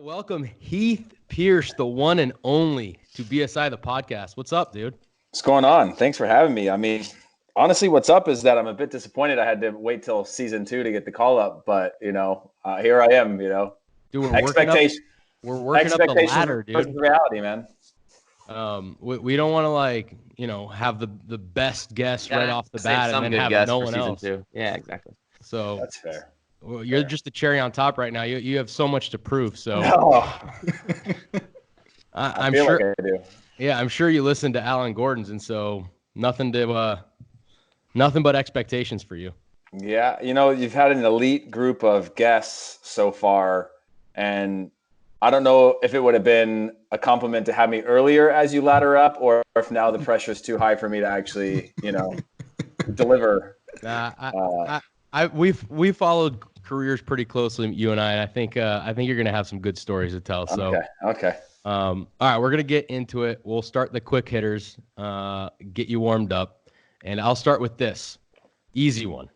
Welcome Heath Pearce, the one and only, to BSI the podcast. What's up, dude? What's going on? Thanks for having me. I mean, honestly, what's up is that I'm a bit disappointed I had to wait till season 2 to get the call up, but here I am. Dude, we're expectation. We're working up the ladder, dude. Versus reality, man. We don't want to have the best guest right off the bat and then have no one else. Yeah, exactly. So that's fair. Well, you're just the cherry on top right now. You have so much to prove. So I'm sure. Like I do. Yeah, I'm sure you listened to Alan Gordon's, and so nothing but expectations for you. Yeah, you've had an elite group of guests so far, and I don't know if it would have been a compliment to have me earlier as you ladder up, or if now the pressure is too high for me to actually, deliver. We followed careers pretty closely, you and I think you're gonna have some good stories to tell. So okay. All right, we're gonna get into it. We'll start the quick hitters, get you warmed up, and I'll start with this easy one.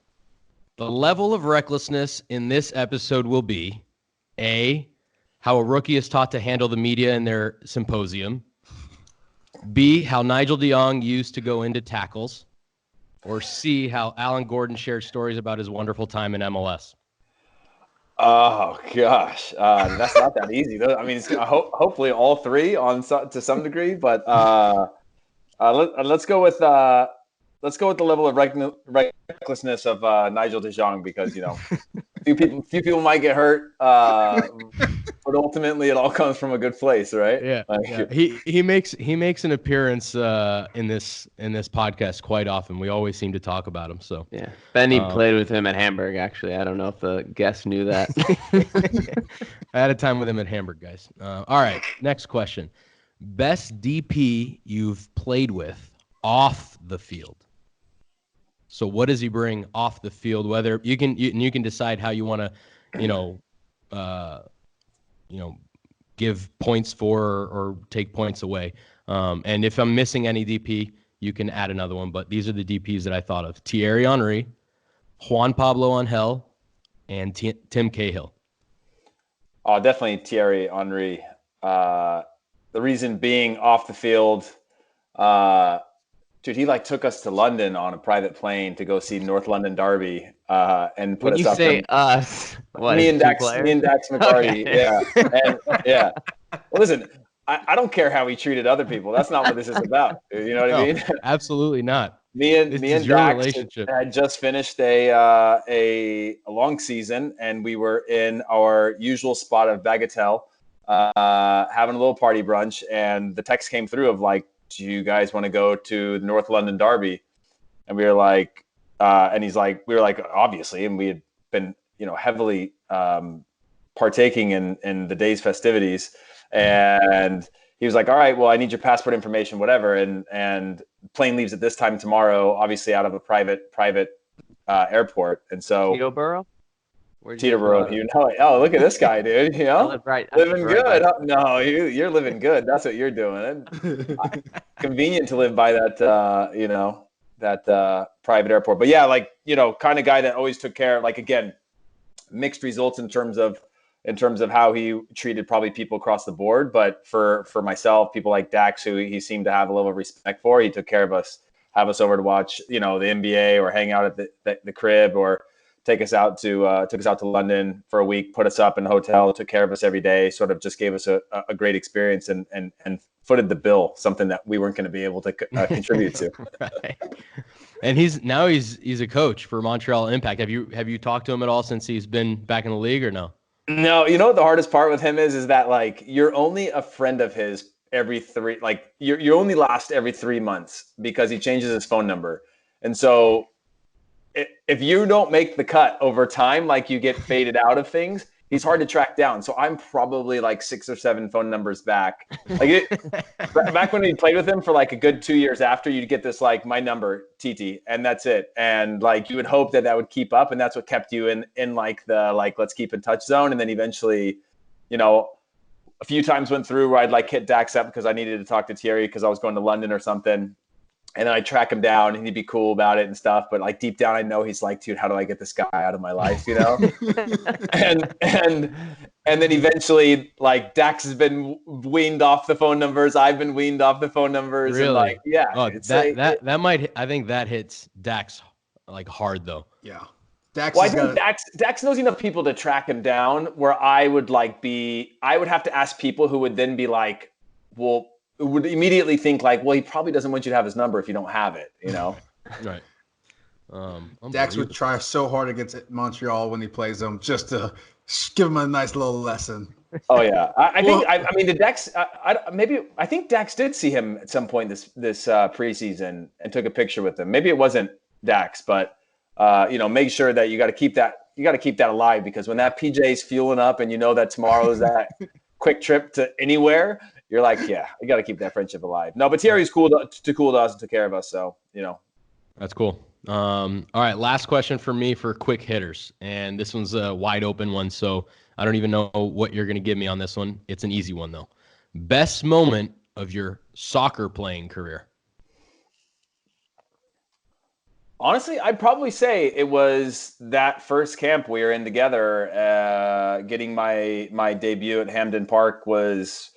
The level of recklessness in this episode will be A, how a rookie is taught to handle the media in their symposium. B, how Nigel de Jong used to go into tackles. Or C, how Alan Gordon shared stories about his wonderful time in MLS. Oh gosh, that's not that easy. I mean, it's hopefully all three to some degree, but let's go with the level of recklessness of Nigel de Jong, because few people might get hurt, but ultimately it all comes from a good place, right? Yeah. He makes an appearance in this podcast quite often. We always seem to talk about him. So yeah, Benny played with him at Hamburg. Actually, I don't know if the guests knew that. I had a time with him at Hamburg, guys. All right, next question: best DP you've played with off the field. So what does he bring off the field? Whether you can decide how you want to, give points for or take points away. And if I'm missing any DP, you can add another one. But these are the DPs that I thought of: Thierry Henry, Juan Pablo Angel, and Tim Cahill. Oh, definitely Thierry Henry. The reason being off the field. Dude, he took us to London on a private plane to go see North London Derby, and put us up. When you say us, what? Me and Dax McCarty, okay. Yeah. Well, listen, I don't care how he treated other people. That's not what this is about. You know what I mean? Absolutely not. Me and Dax had just finished a long season, and we were in our usual spot of Bagatelle, having a little party brunch, and the text came through of do you guys want to go to the North London Derby? And we were like, and he's like, we were like, obviously. And we had been, heavily partaking in the day's festivities. And he was like, all right, well, I need your passport information, whatever. And plane leaves at this time tomorrow, obviously out of a private airport. And so Teterboro? Teterboro, oh, look at this guy, dude. Living good. No, you're living good. That's what you're doing. Convenient to live by that, that private airport. But yeah, kind of guy that always took care of, again, mixed results in terms of how he treated probably people across the board. But for myself, people like Dax, who he seemed to have a level of respect for, he took care of us, have us over to watch, the NBA or hang out at the crib, or took us out to London for a week, put us up in a hotel, took care of us every day, sort of just gave us a great experience and footed the bill, something that we weren't going to be able to contribute to. Right. And he's a coach for Montreal Impact. Have you talked to him at all since he's been back in the league, or no? No, what the hardest part with him is that you're only a friend of his every three, you only last every 3 months, because he changes his phone number. And so if you don't make the cut over time, you get faded out of things, he's hard to track down. So I'm probably 6 or 7 phone numbers back. Back when we played with him for a good 2 years after, you'd get this my number, TT, and that's it. And you would hope that would keep up, and that's what kept you in the let's keep in touch zone. And then eventually, a few times went through where I'd hit Dax up because I needed to talk to Thierry because I was going to London or something. And then I track him down, and he'd be cool about it and stuff. But deep down, I know he's dude, how do I get this guy out of my life? And And then eventually, like, Dax has been weaned off the phone numbers. I've been weaned off the phone numbers. Really? And like, yeah. Oh, that might. I think that hits Dax like hard though. Yeah. Dax well, I think Dax knows enough people to track him down. Where I would I would have to ask people who would then be like, well, would immediately think like, well, he probably doesn't want you to have his number if you don't have it. You know? Right. Dax would try so hard against Montreal when he plays them just to give him a nice little lesson. Oh yeah, I mean the Dax. I think Dax did see him at some point this preseason and took a picture with him. Maybe it wasn't Dax, but make sure that you got to keep that alive, because when that PJ's fueling up and you know that tomorrow's that quick trip to anywhere, you're like, yeah, you got to keep that friendship alive. No, but Thierry's cool to us and took care of us, so that's cool. All right, last question for me for quick hitters, and this one's a wide open one, so I don't even know what you're going to give me on this one. It's an easy one though. Best moment of your soccer playing career? Honestly, I'd probably say it was that first camp we were in together. Getting my debut at Hampden Park was,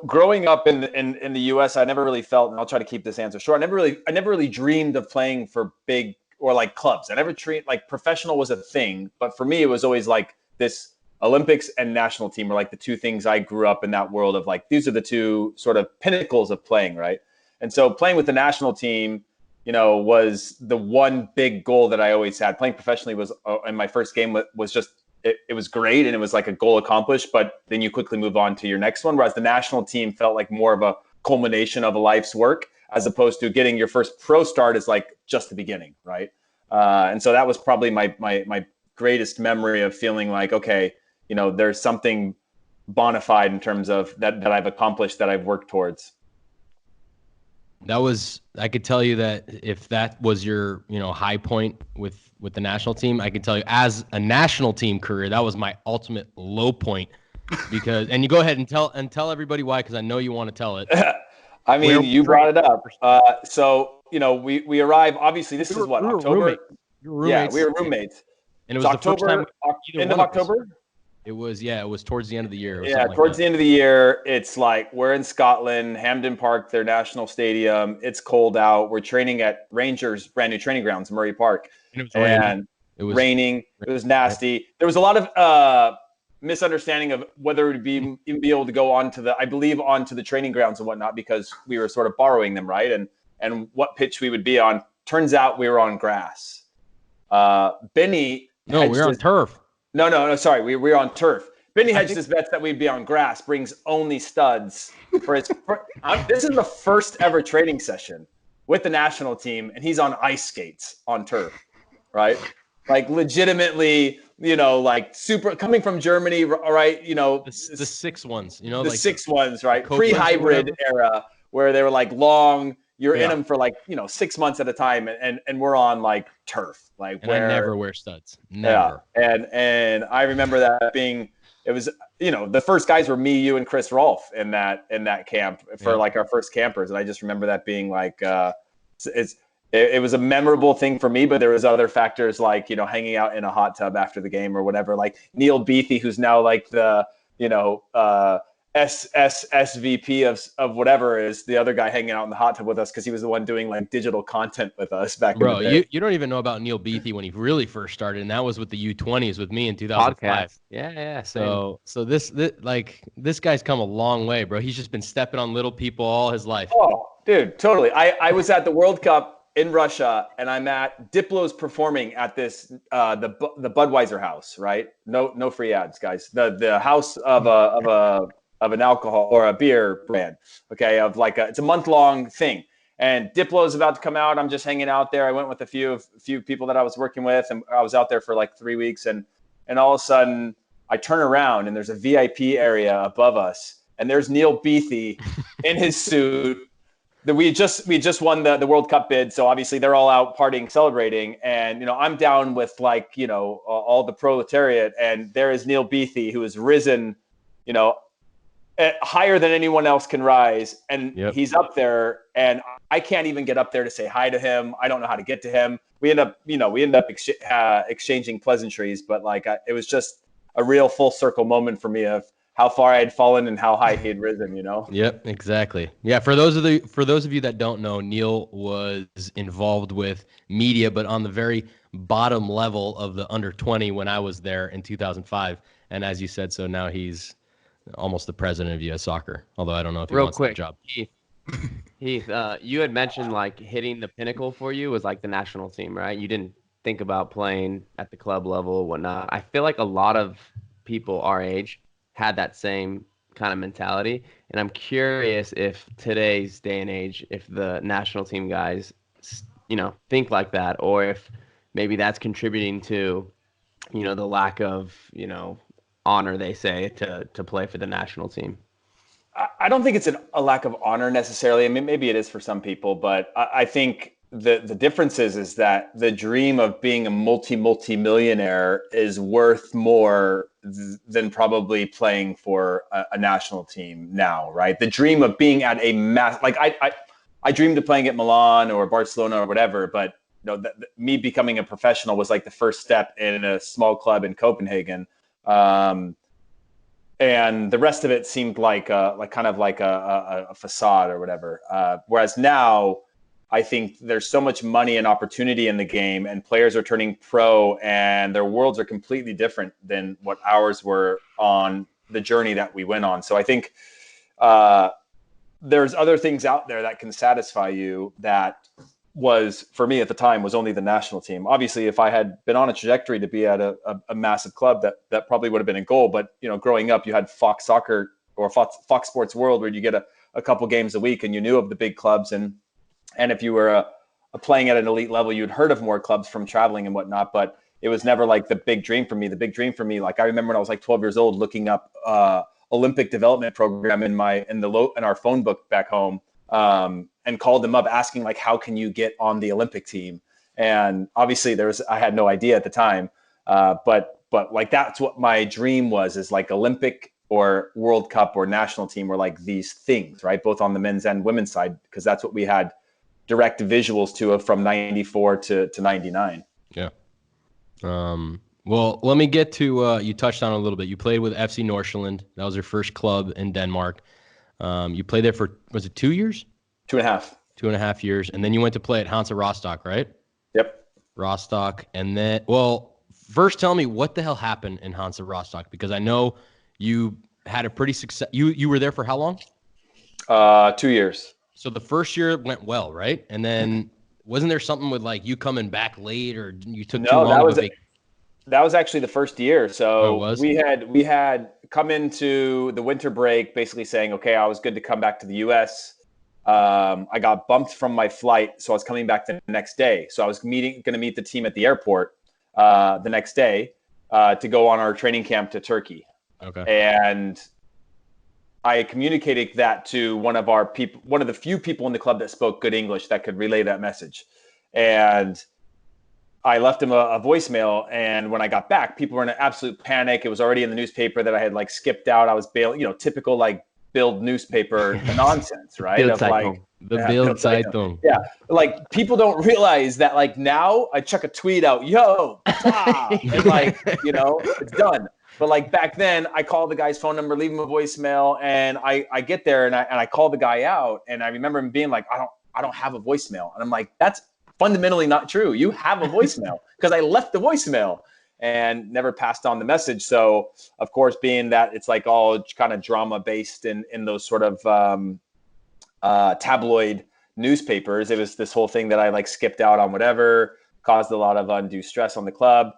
growing up in the U.S., I never really felt, and I'll try to keep this answer short, I never really dreamed of playing for big or like clubs. I never treated like professional was a thing, but for me, it was always like this Olympics and national team were like the two things I grew up in that world of, like, these are the two sort of pinnacles of playing, right? And so playing with the national team, was the one big goal that I always had. Playing professionally was, in my first game, was just, it was great, and it was like a goal accomplished, but then you quickly move on to your next one. Whereas the national team felt like more of a culmination of a life's work, as opposed to getting your first pro start is like just the beginning, right? And so that was probably my greatest memory of feeling like, okay, there's something bona fide in terms of that I've accomplished, that I've worked towards. I could tell you that if that was your, high point with the national team, I could tell you as a national team career, that was my ultimate low point, because, and you go ahead and tell everybody why, because I know you want to tell it. I mean, you brought it up. So, we arrive, obviously this is what, October? Yeah, we were roommates. And it was October, end of October? It was towards the end of the year. Yeah, towards the end of the year, it's like we're in Scotland, Hampden Park, their national stadium. It's cold out. We're training at Rangers' brand new training grounds, Murray Park. And it was raining. It was nasty. There was a lot of misunderstanding of whether it would even be able to go onto the training grounds and whatnot, because we were sort of borrowing them, right? And what pitch we would be on. Turns out we were on grass. Benny. No, we were on turf. No, sorry. We were on turf. Benny hedged his bets that we'd be on grass, brings only studs for his. This is the first ever training session with the national team, and he's on ice skates on turf, right? Like legitimately, like super coming from Germany, right? The six ones, the like six ones, right? Pre-hybrid era where they were like long. You're in them for like 6 months at a time, and we're on like turf, like and I never wear studs, never. Yeah, and I remember that being, it was the first guys were me, you, and Chris Rolfe in that camp for like our first campers, and I just remember that being like it was a memorable thing for me, but there was other factors like hanging out in a hot tub after the game or whatever, like Neil Beathy, who's now like the SVP of whatever is the other guy hanging out in the hot tub with us, because he was the one doing like digital content with us back in the day. You don't even know about Neil Beathy when he really first started, and that was with the U20s with me in 2005. Podcast. Yeah. So this guy's come a long way, bro. He's just been stepping on little people all his life. Oh, dude, totally. I was at the World Cup in Russia, and I'm at Diplo's performing at this the Budweiser house, right? No free ads, guys. The house of an alcohol or a beer brand, okay, of like it's a month-long thing. And Diplo is about to come out. I'm just hanging out there. I went with a few people that I was working with, and I was out there for like 3 weeks. And all of a sudden, I turn around, and there's a VIP area above us, and there's Neil Beathy in his suit. We just won the World Cup bid, so obviously they're all out partying, celebrating, and I'm down with like all the proletariat, and there is Neil Beathy, who has risen, higher than anyone else can rise, and he's up there, and I can't even get up there to say hi to him. I don't know how to get to him. We end up exchanging pleasantries, but like it was just, a real full circle moment for me of how far I had fallen and how high he had risen, Yep, exactly. Yeah, for those of you that don't know, Neil was involved with media, but on the very bottom level of the under 20 when I was there in 2005. And as you said, so now he's almost the president of U.S. Soccer. Although I don't know if he wants that job. Heath, you had mentioned like hitting the pinnacle for you was like the national team, right? You didn't think about playing at the club level or whatnot. I feel like a lot of people our age had that same kind of mentality. And I'm curious if today's day and age, if the national team guys, think like that, or if maybe that's contributing to, the lack of, honor, they say, to play for the national team. I don't think it's a lack of honor necessarily. I mean, maybe it is for some people, but I think the difference is that the dream of being a multi-millionaire is worth more than probably playing for a national team now, right? The dream of being at a like I dreamed of playing at Milan or Barcelona or whatever, but me becoming a professional was like the first step in a small club in Copenhagen. And the rest of it seemed like a facade or whatever. Whereas now, I think there's so much money and opportunity in the game, and players are turning pro, and their worlds are completely different than what ours were on the journey that we went on. So I think there's other things out there that can satisfy you that was, for me at the time, was only the national team. Obviously, if I had been on a trajectory to be at a massive club, that probably would have been a goal. But, growing up, you had Fox Soccer or Fox Sports World, where you get a couple games a week and you knew of the big clubs. And if you were playing at an elite level, you'd heard of more clubs from traveling and whatnot. But it was never like the big dream for me. The big dream for me, like I remember when I was like 12 years old, looking up Olympic development program in our phone book back home. And called them up asking like, how can you get on the Olympic team? And obviously I had no idea at the time. But like, that's what my dream was, is like Olympic or World Cup or national team were like these things, right? Both on the men's and women's side, because that's what we had direct visuals to from 94 to 99. Yeah. Well, let me get to, you touched on it a little bit. You played with FC Nordsjælland. That was your first club in Denmark. You played there for, was it 2 years? 2.5. 2.5 years. And then you went to play at Hansa Rostock, right? Yep. Rostock. And then, well, first tell me what the hell happened in Hansa Rostock, because I know you had a pretty success. You were there for how long? 2 years. So the first year went well, right? And then wasn't there something with like you coming back late, or you took too long? That was actually the first year. So we had come into the winter break basically saying, okay, I was good to come back to the US. I got bumped from my flight, so I was coming back the next day. So I was going to meet the team at the airport the next day to go on our training camp to Turkey. Okay. And I communicated that to one of the few people in the club that spoke good English that could relay that message. And I left him a voicemail, and when I got back, people were in an absolute panic. It was already in the newspaper that I had like skipped out. I was bailing, typical like Bild newspaper nonsense, right? Bild Zeitung. The Bild Zeitung. Yeah, like people don't realize that like now I chuck a tweet out, yo, and like it's done. But like back then, I called the guy's phone number, leave him a voicemail, and I get there and I call the guy out, and I remember him being like, I don't have a voicemail, and I'm like, that's fundamentally not true. You have a voicemail, because I left the voicemail and never passed on the message. So of course, being that it's like all kind of drama based in those sort of tabloid newspapers, it was this whole thing that I like skipped out on, whatever, caused a lot of undue stress on the club.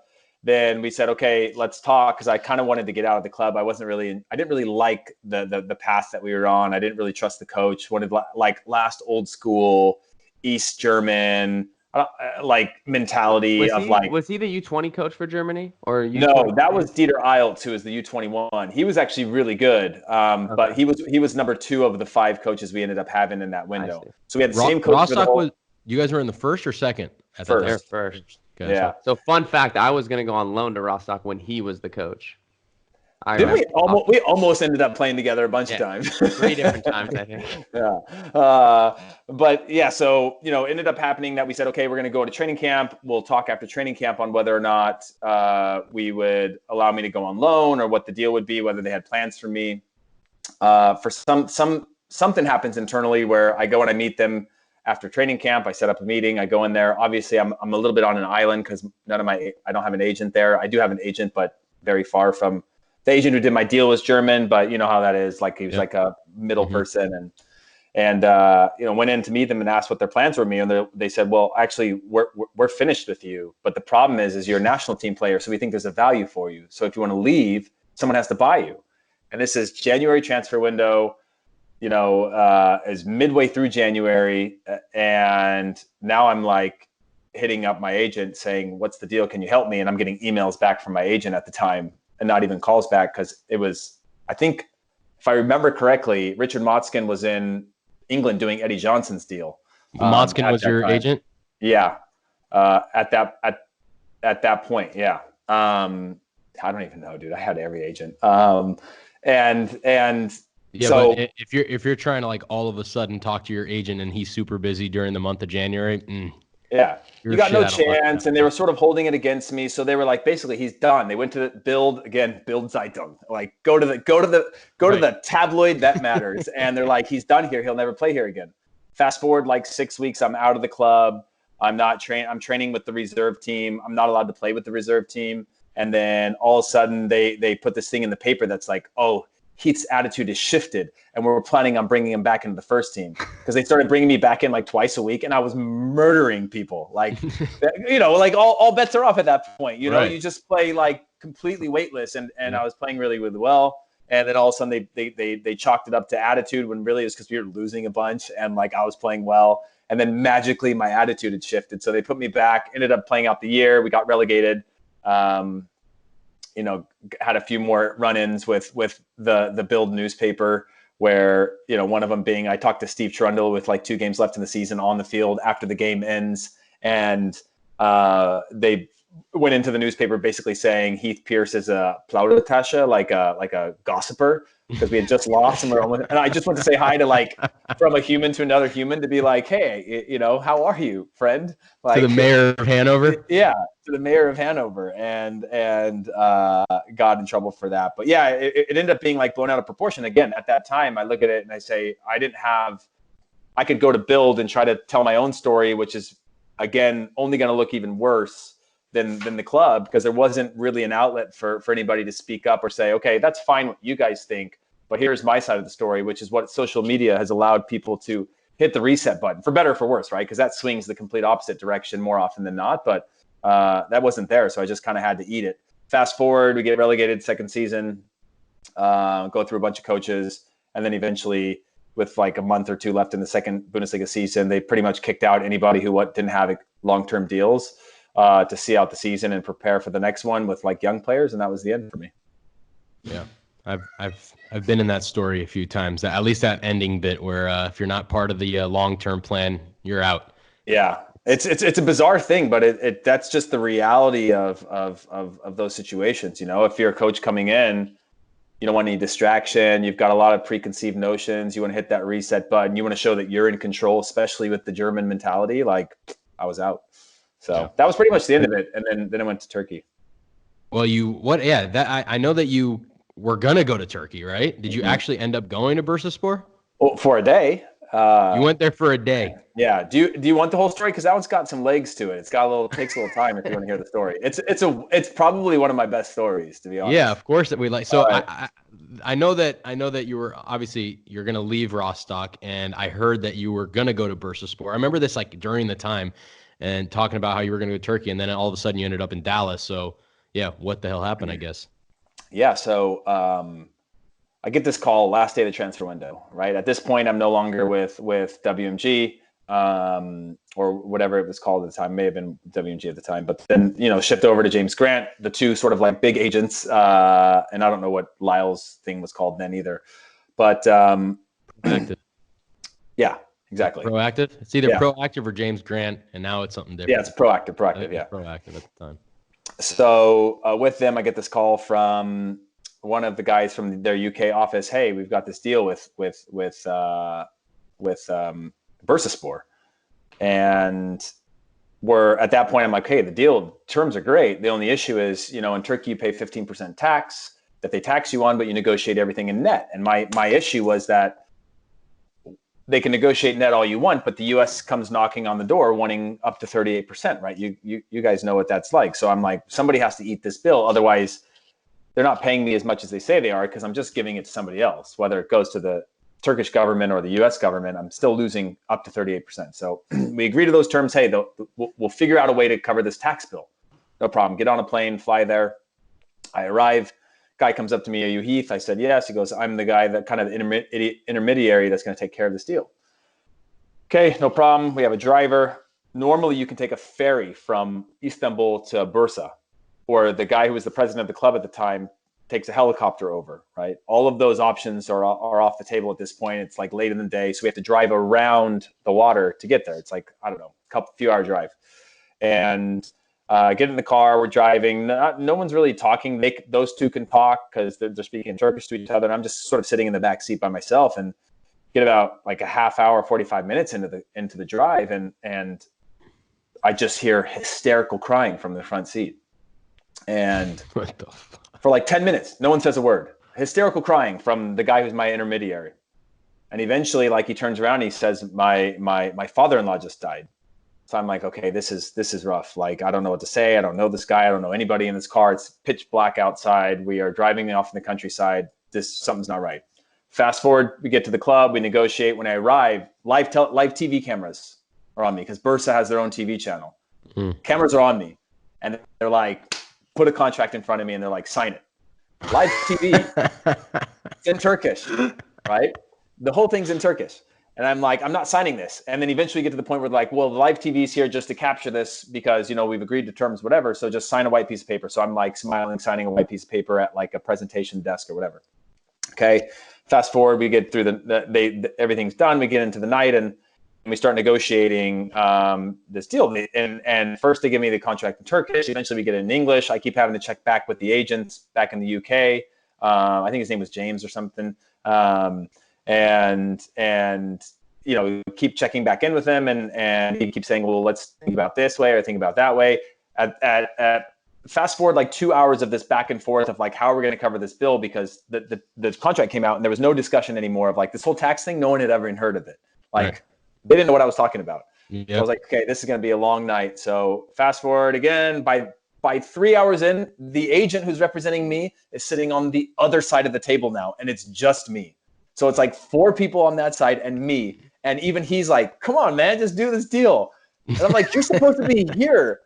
Then we said, okay, let's talk, because I kind of wanted to get out of the club. I didn't really like the path that we were on. I didn't really trust the coach. Wanted like last old school East German like mentality was he the U20 coach for Germany or U20? No, that was Dieter Eilts, who was the U21. He was actually really good, okay. But he was number 2 of the 5 coaches we ended up having in that window. So we had the same coach. Rostock you guys were in the first or second? First. Okay, yeah. So fun fact, I was going to go on loan to Rostock when he was the coach. We almost ended up playing together a bunch of times. 3 different times, I think. Yeah. But yeah, so, ended up happening that we said, okay, we're going to go to training camp. We'll talk after training camp on whether or not we would allow me to go on loan or what the deal would be, whether they had plans for me. For something happens internally where I go and I meet them after training camp. I set up a meeting. I go in there. Obviously, I'm a little bit on an island because I don't have an agent there. I do have an agent, but very far from. The agent who did my deal was German, but you know how that is. Like, he was like a middle person, and went in to meet them and asked what their plans were with me, and they said, well, actually, we're finished with you, but the problem is you're a national team player, so we think there's a value for you. So if you want to leave, someone has to buy you. And this is January transfer window, is midway through January, and now I'm like hitting up my agent saying, what's the deal? Can you help me? And I'm getting emails back from my agent at the time. And not even calls back, because it was, I think, if I remember correctly, Richard Motzkin was in England doing Eddie Johnson's deal. Motzkin was your agent? Yeah. At that point, yeah. I don't even know, dude. I had every agent. So but if you're trying to like all of a sudden talk to your agent and he's super busy during the month of January, yeah, you got no chance, and they were sort of holding it against me. So they were like, basically, he's done. They went to the Bild Zeitung, like go to the tabloid that matters, and they're like, he's done here. He'll never play here again. Fast forward like 6 weeks, I'm out of the club. I'm training with the reserve team. I'm not allowed to play with the reserve team. And then all of a sudden, they put this thing in the paper that's like, oh, Heath's attitude is shifted, and we're planning on bringing him back into the first team, because they started bringing me back in like twice a week, and I was murdering people. Like, like all bets are off at that point. Right. You just play like completely weightless, and I was playing really, really well. And then all of a sudden they chalked it up to attitude, when really it's because we were losing a bunch, and like I was playing well, and then magically my attitude had shifted. So they put me back, ended up playing out the year. We got relegated. Had a few more run-ins with the Bild newspaper, where, one of them being, I talked to Steve Trundle with like 2 games left in the season on the field after the game ends. And they went into the newspaper basically saying Heath Pearce is a Plaudertasche, like a gossiper, because we had just lost, and I just went to say hi to, like, from a human to another human, to be like, hey, how are you, friend? Like, to the mayor of Hanover. Yeah, to the mayor of Hanover, and got in trouble for that. But yeah, it ended up being like blown out of proportion. Again, at that time, I look at it and I say, I could go to Bild and try to tell my own story, which is, again, only going to look even worse than the club, because there wasn't really an outlet for anybody to speak up or say, okay, that's fine what you guys think, but here's my side of the story, which is what social media has allowed people to hit the reset button, for better or for worse, right? Because that swings the complete opposite direction more often than not. But that wasn't there, so I just kind of had to eat it. Fast forward, we get relegated second season, go through a bunch of coaches, and then eventually, with like a month or 2 left in the second Bundesliga season, they pretty much kicked out anybody who didn't have long-term deals to see out the season and prepare for the next one with like young players, and that was the end for me. Yeah, I've been in that story a few times. At least that ending bit where if you're not part of the long-term plan, you're out. Yeah, it's a bizarre thing, but that's just the reality of those situations. If you're a coach coming in, you don't want any distraction. You've got a lot of preconceived notions. You want to hit that reset button. You want to show that you're in control, especially with the German mentality. Like, I was out. So that was pretty much the end of it. And then I went to Turkey. Well, I know that you were going to go to Turkey, right? Did you actually end up going to Bursaspor? Well, for a day. You went there for a day. Yeah. Do you want the whole story? Because that one's got some legs to it. Takes a little time if you want to hear the story. It's probably one of my best stories, to be honest. Yeah, of course that we like. So I know that you were you're going to leave Rostock, and I heard that you were going to go to Bursaspor. I remember this like during the time, and talking about how you were going to go to Turkey, and then all of a sudden you ended up in Dallas. So yeah, what the hell happened, I guess? Yeah. So I get this call last day of the transfer window, right? At this point, I'm no longer with WMG or whatever it was called at the time. May have been WMG at the time, but then, shipped over to James Grant, the two sort of like big agents. And I don't know what Lyle's thing was called then either, but yeah. Exactly. Proactive. It's either Proactive or James Grant, and now it's something different. Yeah, it's Proactive. Yeah, Proactive at the time. So with them, I get this call from one of the guys from their UK office, hey, we've got this deal with Bursaspor. And we're at that point, I'm like, hey, the deal terms are great. The only issue is, in Turkey, you pay 15% tax that they tax you on, but you negotiate everything in net. And my issue was that they can negotiate net all you want, but the US comes knocking on the door wanting up to 38%, right? You guys know what that's like. So I'm like, somebody has to eat this bill. Otherwise, they're not paying me as much as they say they are because I'm just giving it to somebody else. Whether it goes to the Turkish government or the US government, I'm still losing up to 38%. So we agree to those terms. Hey, we'll figure out a way to cover this tax bill. No problem. Get on a plane, fly there. I arrive. Guy comes up to me, are you Heath? I said, yes. He goes, I'm the guy, that kind of intermediary that's going to take care of this deal. Okay, no problem. We have a driver. Normally you can take a ferry from Istanbul to Bursa, or the guy who was the president of the club at the time takes a helicopter over, right? All of those options are off the table at this point. It's like late in the day, so we have to drive around the water to get there. It's like, I don't know, few hour drive. And get in the car, we're driving. No one's really talking. Those two can talk because they're speaking Turkish to each other. And I'm just sort of sitting in the back seat by myself, and get about like a half hour, 45 minutes into the drive, and I just hear hysterical crying from the front seat. And What the fuck? For like 10 minutes, no one says a word. Hysterical crying from the guy who's my intermediary. And eventually, like, he turns around and he says, my father-in-law just died. So I'm like, okay, this is rough. Like, I don't know what to say. I don't know this guy. I don't know anybody in this car. It's pitch black outside. We are driving off in the countryside. Something's not right. Fast forward, we get to the club. We negotiate. When I arrive, live TV cameras are on me because Bursa has their own TV channel. Cameras are on me. And they're like, put a contract in front of me, and they're like, sign it. Live TV. It's in Turkish, right? The whole thing's in Turkish. And I'm like, I'm not signing this. And then eventually get to the point where like, well, the live TV is here just to capture this because, we've agreed to terms, whatever. So just sign a white piece of paper. So I'm like smiling, signing a white piece of paper at like a presentation desk or whatever. Okay. Fast forward, we get through everything's done. We get into the night and we start negotiating this deal. And first they give me the contract in Turkish. Eventually we get it in English. I keep having to check back with the agents back in the UK. I think his name was James or something. And keep checking back in with him, and he keeps saying, well, let's think about this way or think about that way. At fast forward like 2 hours of this back and forth of like, how are we going to cover this bill? Because the contract came out and there was no discussion anymore of like this whole tax thing. No one had ever even heard of it. Like, right. They didn't know what I was talking about. Yep. So I was like, okay, this is going to be a long night. So fast forward again, by 3 hours in, the agent who's representing me is sitting on the other side of the table now, and it's just me. So it's like 4 people on that side and me. And even he's like, come on, man, just do this deal. And I'm like, you're supposed to be here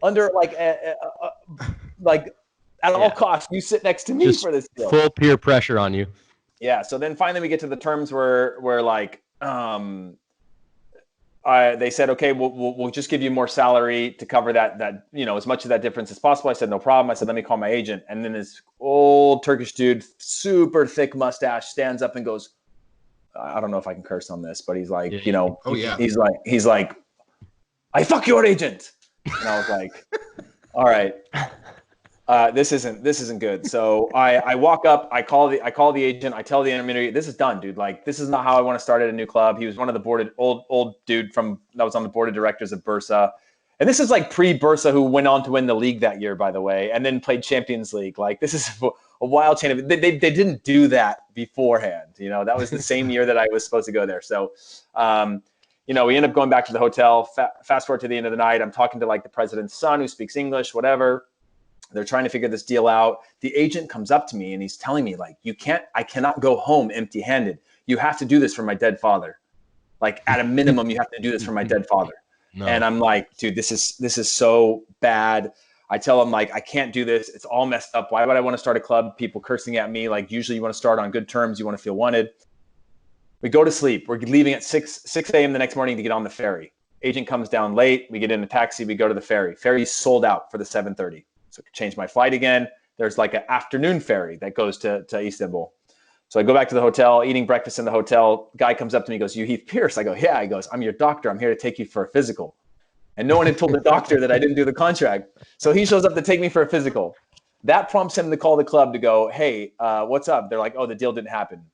under like at all costs. You sit next to me just for this deal. Full peer pressure on you. Yeah. So then finally we get to the terms where like, they said, okay, we'll just give you more salary to cover that as much of that difference as possible. I said, no problem. I said, let me call my agent. And then this old Turkish dude, super thick mustache, stands up and goes, I don't know if I can curse on this, but he's like, he's like, I fuck your agent. And I was like, all right, this isn't good. So I walk up, I call the agent, I tell the intermediary, this is done, dude. Like, this is not how I want to start at a new club. He was one of the old dude that was on the board of directors of Bursa. And this is like pre-Bursa, who went on to win the league that year, by the way, and then played Champions League. Like, this is a wild chain of they didn't do that beforehand. That was the same year that I was supposed to go there. So, we end up going back to the hotel. Fast forward to the end of the night. I'm talking to like the president's son who speaks English, whatever. They're trying to figure this deal out. The agent comes up to me and he's telling me like, I cannot go home empty-handed. You have to do this for my dead father. Like, at a minimum, you have to do this for my dead father. No. And I'm like, dude, this is so bad. I tell him like, I can't do this. It's all messed up. Why would I want to start a club? People cursing at me. Like, usually you want to start on good terms. You want to feel wanted. We go to sleep. We're leaving at 6 a.m. the next morning to get on the ferry. Agent comes down late. We get in a taxi. We go to the ferry. Ferry's sold out for the 7:30. So I change my flight again. There's like an afternoon ferry that goes to Istanbul. So I go back to the hotel, eating breakfast in the hotel. Guy comes up to me, goes, you Heath Pearce? I go, yeah. He goes, I'm your doctor. I'm here to take you for a physical. And no one had told the doctor that I didn't do the contract. So he shows up to take me for a physical. That prompts him to call the club to go, hey, what's up? They're like, oh, the deal didn't happen.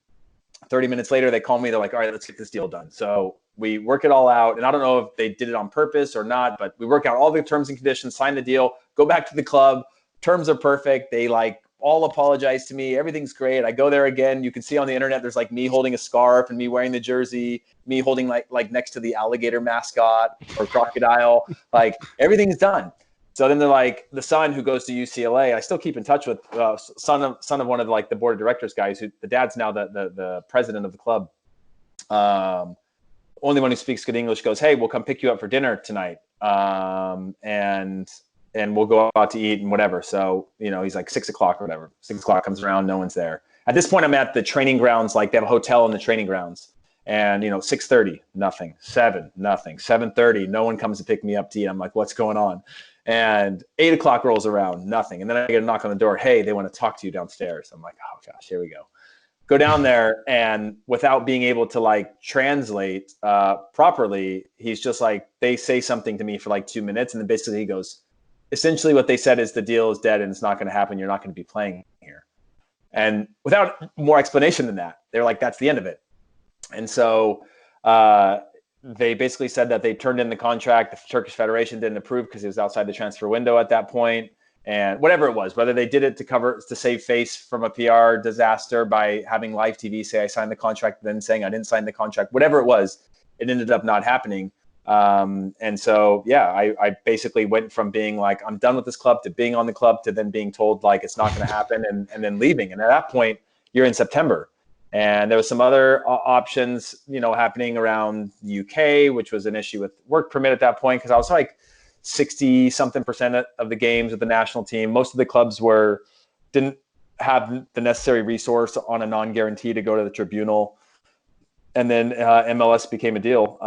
30 minutes later, they call me. They're like, all right, let's get this deal done. So we work it all out. And I don't know if they did it on purpose or not, but we work out all the terms and conditions, sign the deal, go back to the club. Terms are perfect. They like all apologize to me. Everything's great. I go there again. You can see on the internet, there's like me holding a scarf and me wearing the jersey, me holding like next to the alligator mascot or crocodile. Like everything's done. So then they're like, the son who goes to UCLA, I still keep in touch with, son of one of like the board of directors guys, who the dad's now the president of the club. Only one who speaks good English goes, hey, we'll come pick you up for dinner tonight. And we'll go out to eat and whatever. So, he's like 6 o'clock or whatever. 6 o'clock comes around, no one's there. At this point, I'm at the training grounds. Like they have a hotel in the training grounds. And, 6:30, nothing. 7, nothing. 7:30, no one comes to pick me up to eat. I'm like, what's going on? And 8 o'clock rolls around, nothing. And then I get a knock on the door. Hey, they want to talk to you downstairs. I'm like, oh gosh, here we go. Go down there, and without being able to like translate properly, he's just like, they say something to me for like 2 minutes. And then basically he goes, essentially what they said is the deal is dead and it's not going to happen. You're not going to be playing here. And without more explanation than that, they're like, that's the end of it. And so they basically said that they turned in the contract. The Turkish Federation didn't approve because it was outside the transfer window at that point. And whatever it was, whether they did it to save face from a PR disaster by having live TV say I signed the contract, then saying I didn't sign the contract, whatever it was, it ended up not happening. And so, yeah, I basically went from being like, I'm done with this club, to being on the club, to then being told like it's not going to happen, and then leaving. And at that point, you're in September. And there was some other options, happening around UK, which was an issue with work permit at that point, because I was like 60-something% of the games with the national team. Most of the clubs didn't have the necessary resource on a non-guarantee to go to the tribunal. And then MLS became a deal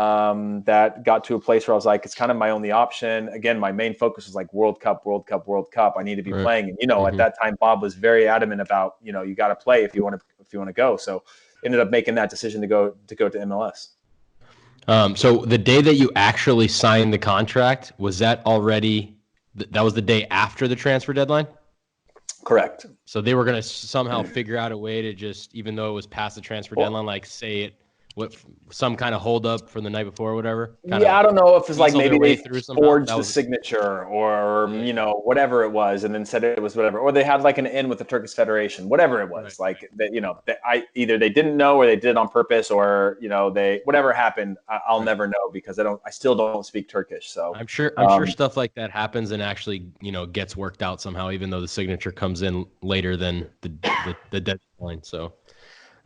that got to a place where I was like, it's kind of my only option. Again, my main focus was like World Cup. I need to be playing. And, at that time, Bob was very adamant about, you got to play if you want to go. So ended up making that decision to go to MLS. So the day that you actually signed the contract, was that already, that was the day after the transfer deadline? Correct. So they were going to somehow figure out a way to just, even though it was past the transfer deadline, like say it, some kind of hold up from the night before or whatever? I don't know if it's like maybe they forged the was signature or, whatever it was, and then said it was whatever. Or they had like an in with the Turkish Federation, whatever it was. Right. Like, either they didn't know or they did it on purpose, or, whatever happened, I'll never know because I still don't speak Turkish. So I'm sure stuff like that happens and actually, gets worked out somehow, even though the signature comes in later than the deadline. So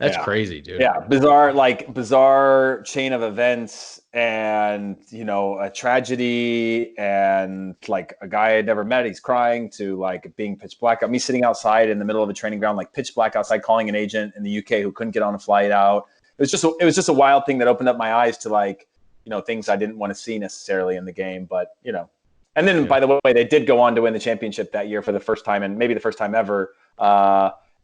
that's crazy, dude. Yeah. Bizarre chain of events, and, a tragedy, and like a guy I'd never met, he's crying, to like being pitch black out, me sitting outside in the middle of a training ground, like pitch black outside, calling an agent in the UK who couldn't get on a flight out. It was just a wild thing that opened up my eyes to like, things I didn't want to see necessarily in the game, but, and then by the way, they did go on to win the championship that year for the first time, and maybe the first time ever.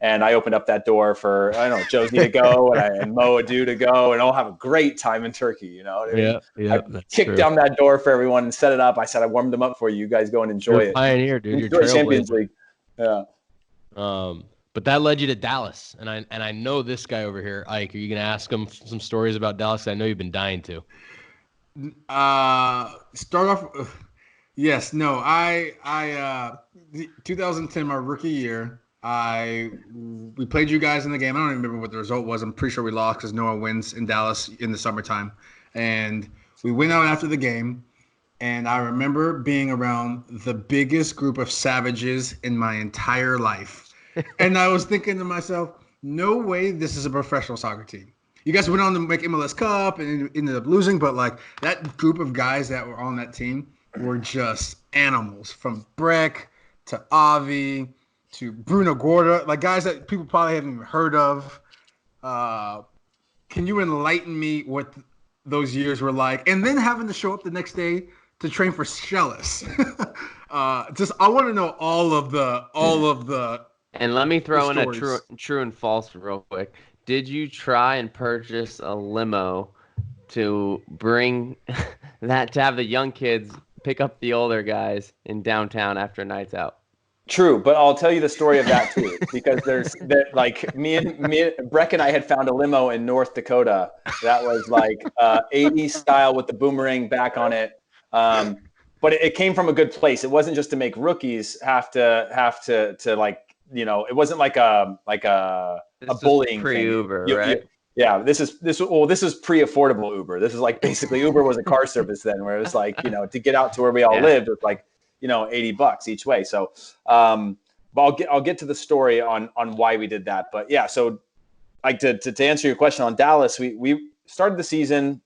And I opened up that door for, Josie to go and Mo Adu to go, and I'll have a great time in Turkey, Yeah. I kicked down that door for everyone and set it up. I said, I warmed them up for you. You guys go and enjoy it. Pioneer, dude. Enjoy Champions League. Yeah. But that led you to Dallas. And I know this guy over here, Ike. Are you going to ask him some stories about Dallas? I know you've been dying to. Start off. Yes. No. I 2010, my rookie year. We played you guys in the game. I don't even remember what the result was. I'm pretty sure we lost because no one wins in Dallas in the summertime. And we went out after the game, and I remember being around the biggest group of savages in my entire life. And I was thinking to myself, no way this is a professional soccer team. You guys went on to make MLS Cup and ended up losing, but like that group of guys that were on that team were just animals, from Breck to Avi to Bruno Gorda, like guys that people probably haven't even heard of. Can you enlighten me what those years were like? And then having to show up the next day to train for Shellis. I want to know all of the. And let me throw in a true and false real quick. Did you try and purchase a limo to bring to have the young kids pick up the older guys in downtown after nights out? True, but I'll tell you the story of that too, because like me and Breck and I had found a limo in North Dakota that was like 80s style with the boomerang back on it. But it came from a good place. It wasn't just to make rookies have to like, you know, it wasn't like a bullying pre-Uber, thing. right? Yeah, this is pre-affordable Uber. This is like basically Uber was a car service then, where it was like, you know, to get out to where we all lived was like, you know, $80 each way. So, but I'll get to the story on why we did that. But yeah, so like to answer your question on Dallas, we started the season.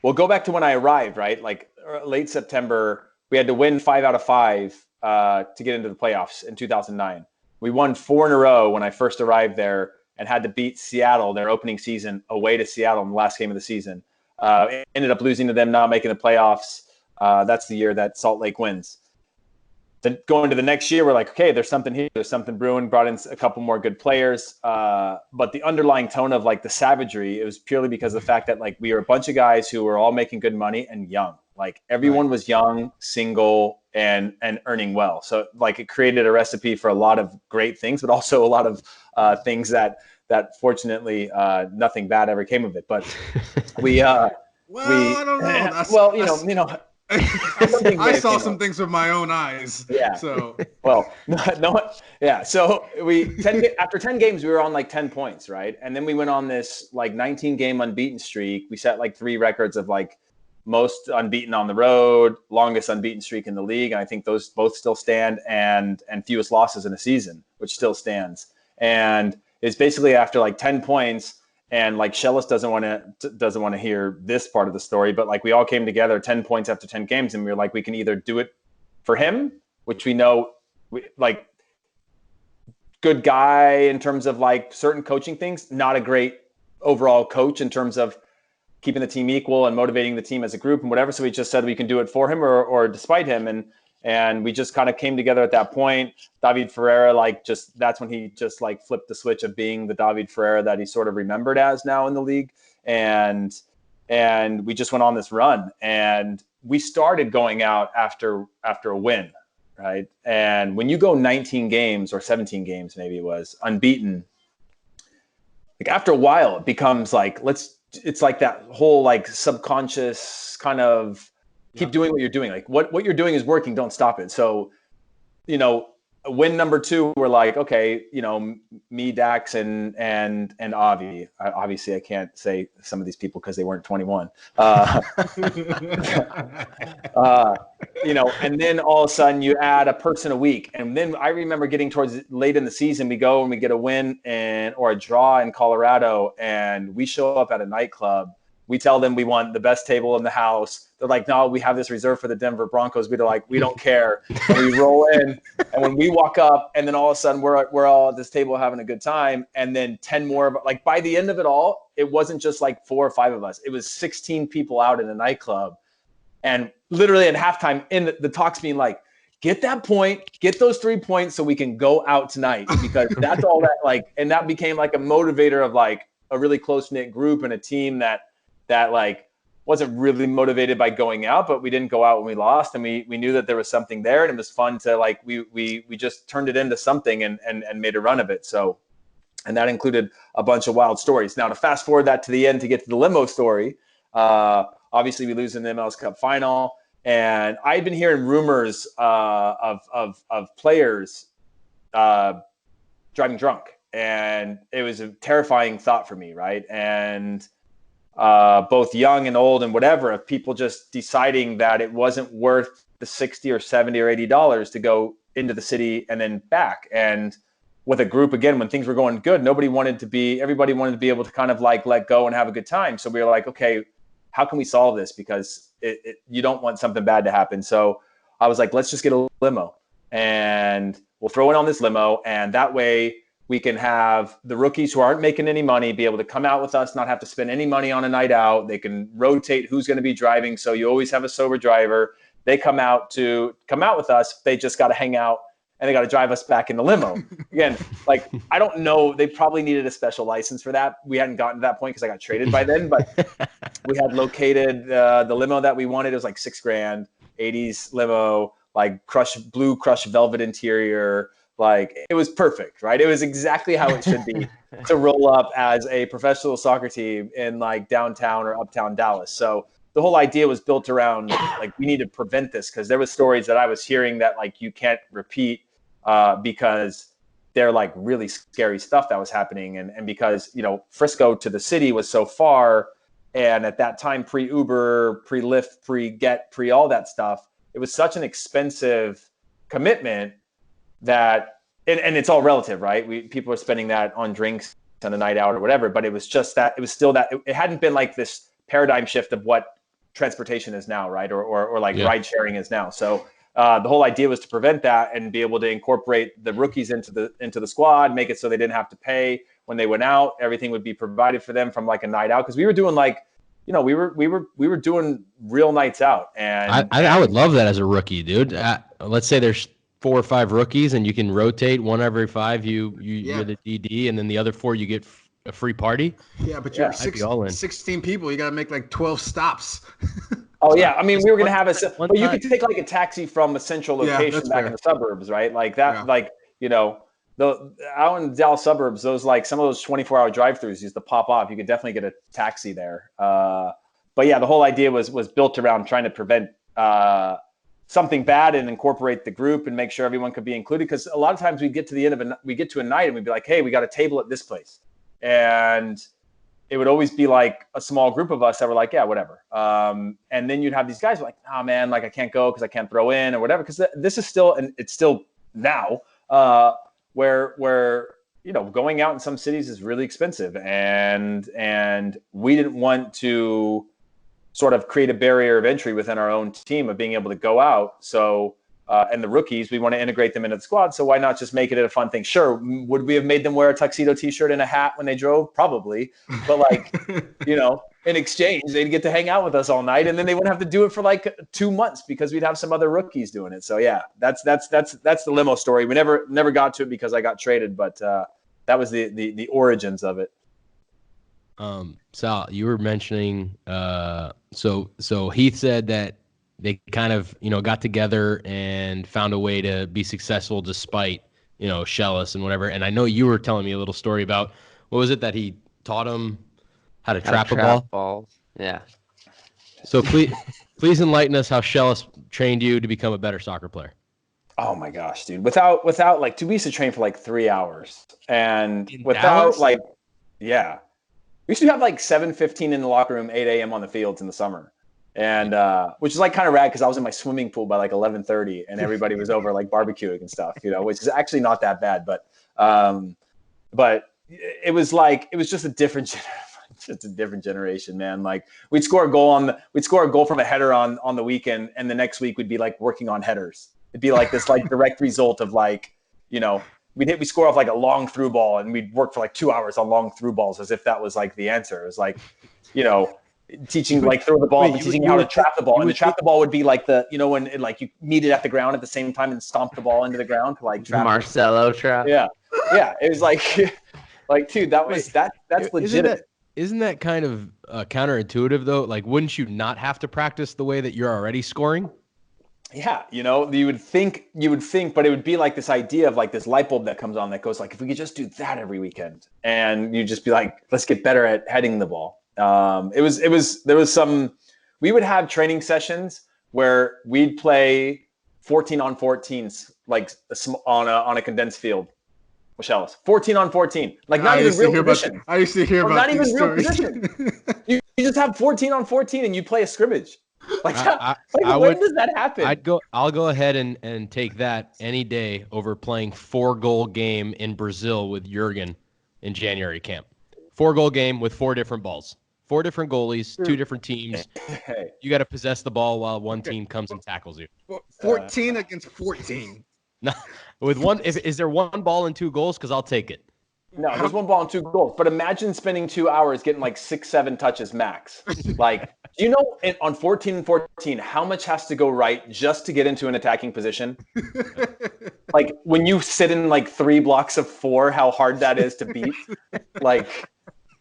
We'll go back to when I arrived, right? Like late September, we had to win 5 out of 5 to get into the playoffs in 2009. We won 4 in a row when I first arrived there and had to beat Seattle their opening season away to Seattle in the last game of the season. Ended up losing to them, not making the playoffs. That's the year that Salt Lake wins. Then going to the next year, we're like, okay, there's something here. There's something brewing. Brought in a couple more good players. But the underlying tone of like the savagery, it was purely because of the fact that like we were a bunch of guys who were all making good money and young. Like everyone was young, single, and earning well. So like it created a recipe for a lot of great things, but also a lot of things that fortunately nothing bad ever came of it. But we I don't know. Well, you know. I saw some things with my own eyes. Yeah. So well, no. Yeah. So after 10 games, we were on like 10 points, right? And then we went on this like 19 game unbeaten streak. We set like 3 records of like most unbeaten on the road, longest unbeaten streak in the league, and I think those both still stand, and fewest losses in a season, which still stands. And it's basically after like 10 points. And like Shellis doesn't want to hear this part of the story, but like we all came together 10 points after 10 games, and we were like, we can either do it for him, which we know like good guy in terms of like certain coaching things, not a great overall coach in terms of keeping the team equal and motivating the team as a group and whatever. So we just said we can do it for him or despite him. And we just kind of came together at that point. David Ferreira, that's when he just like flipped the switch of being the David Ferreira that he sort of remembered as now in the league. And we just went on this run, and we started going out after a win, right? And when you go 19 games or 17 games, maybe it was unbeaten, like after a while, it becomes like, it's like that whole like subconscious kind of, keep doing what you're doing. Like what you're doing is working. Don't stop it. So, you know, win number 2, we're like, okay, you know, me, Dax, and Avi. Obviously, I can't say some of these people because they weren't 21. You know, and then all of a sudden you add a person a week. And then I remember getting towards late in the season, we go and we get a win or a draw in Colorado, and we show up at a nightclub. We tell them we want the best table in the house. They're like, no, we have this reserved for the Denver Broncos. We're like, we don't care. And we roll in, and when we walk up, and then all of a sudden we're all at this table having a good time. And then 10 more, like by the end of it all, it wasn't just like 4 or 5 of us. It was 16 people out in a nightclub. And literally at halftime, in the talks being like, get that point, get those 3 points so we can go out tonight, because that's all that like, and that became like a motivator of like a really close knit group and a team that like wasn't really motivated by going out, but we didn't go out when we lost, and we knew that there was something there, and it was fun to like we just turned it into something and made a run of it. So, and that included a bunch of wild stories. Now to fast forward that to the end to get to the limo story, obviously we lose in the MLS Cup final, and I had been hearing rumors of players driving drunk, and it was a terrifying thought for me, right? And both young and old and whatever, of people just deciding that it wasn't worth the $60 or $70 or $80 to go into the city and then back. And with a group, again, when things were going good, everybody wanted to be able to kind of like let go and have a good time. So we were like, okay, how can we solve this? Because you don't want something bad to happen. So I was like, let's just get a limo, and we'll throw it on this limo. And that way we can have the rookies who aren't making any money be able to come out with us, not have to spend any money on a night out. They can rotate who's going to be driving. So you always have a sober driver. They come out with us. They just got to hang out, and they got to drive us back in the limo. Again, like, I don't know. They probably needed a special license for that. We hadn't gotten to that point because I got traded by then, but we had located the limo that we wanted. It was like $6,000, 80s limo, like blue crushed velvet interior. Like it was perfect, right? It was exactly how it should be to roll up as a professional soccer team in like downtown or uptown Dallas. So the whole idea was built around like we need to prevent this because there was stories that I was hearing that like you can't repeat because they're like really scary stuff that was happening. And because, you know, Frisco to the city was so far. And at that time, pre-Uber, pre-Lyft, pre-Get, pre-all that stuff, it was such an expensive commitment that, and it's all relative, right? People are spending that on drinks and a night out or whatever, but it was just that, it was still that, it hadn't been like this paradigm shift of what transportation is now, right? Or like ride sharing is now. So the whole idea was to prevent that and be able to incorporate the rookies into the squad, make it so they didn't have to pay when they went out. Everything would be provided for them from like a night out. Cause we were doing like, you know, we were doing real nights out. And I would love that as a rookie, dude. Let's say there's 4 or 5 rookies and you can rotate one every 5. You're the DD and then the other 4, you get a free party. Yeah, but you're 16 people. You got to make like 12 stops. Oh yeah, I mean, we were gonna have but you could take like a taxi from a central location back in the suburbs, right? Like that, like you know, out in the Dallas suburbs, those like some of those 24-hour drive-throughs used to pop off. You could definitely get a taxi there. But yeah, the whole idea was built around trying to prevent something bad and incorporate the group and make sure everyone could be included. Because a lot of times we get to the end of we get to a night and we'd be like, hey, we got a table at this place, and it would always be like a small group of us that were like, yeah, whatever. And then you'd have these guys like, oh man, like I can't go because I can't throw in or whatever. Because this is still, and it's still now where you know, going out in some cities is really expensive, and we didn't want to sort of create a barrier of entry within our own team of being able to go out. So and the rookies, we want to integrate them into the squad. So why not just make it a fun thing? Sure. Would we have made them wear a tuxedo t-shirt and a hat when they drove? Probably. But like, you know, in exchange, they'd get to hang out with us all night, and then they wouldn't have to do it for like 2 months because we'd have some other rookies doing it. So yeah, that's the limo story. We never got to it because I got traded, but that was the origins of it. Sal, you were mentioning, so Heath said that they kind of, you know, got together and found a way to be successful despite, you know, Shellis and whatever. And I know you were telling me a little story about, what was it that he taught him how to trap a ball? Balls. Yeah. So please enlighten us how Shellis trained you to become a better soccer player. Oh my gosh, dude. Without like, we used to train for like 3 hours, and without Dallas? like, yeah, we used to have like 7:15 in the locker room, 8 a.m. on the fields in the summer. And which is like kind of rad because I was in my swimming pool by like 11:30 and everybody was over like barbecuing and stuff, you know, which is actually not that bad, but it was just a different generation, man. Like we'd score a goal from a header on the weekend, and the next week we'd be like working on headers. It'd be like this like direct result of like, you know, we score off like a long through ball, and we'd work for like 2 hours on long through balls as if that was like the answer. It was like, you know, teaching like throw the ball, teaching how to trap the ball, and the trap the ball would be like the, you know, when it, like you meet it at the ground at the same time and stomp the ball into the ground to like trap Marcelo trap. Yeah, it was like, like dude, that's legit. Isn't that kind of counterintuitive though? Like, wouldn't you not have to practice the way that you're already scoring? Yeah, you know, you would think, but it would be like this idea of like this light bulb that comes on that goes like, if we could just do that every weekend, and you just be like, let's get better at heading the ball. We would have training sessions where we'd play 14 on 14s, like on a condensed field. Michelle, 14 on 14, like not even real position. I used to hear about not even these real stories. position. You just have 14 on 14 and you play a scrimmage. Like, when does that happen? I'll go ahead and take that any day over playing 4-goal game in Brazil with Jurgen in January camp. 4-goal game with 4 different balls. 4 different goalies, 2 different teams. You got to possess the ball while one team comes and tackles you. 14 against 14. No, with one. Is there 1 ball and 2 goals? Because I'll take it. No, there's 1 ball and 2 goals. But imagine spending 2 hours getting like 6-7 touches max. Like, do you know on 14 and 14 how much has to go right just to get into an attacking position? Like when you sit in like 3 blocks of 4, how hard that is to beat. Like.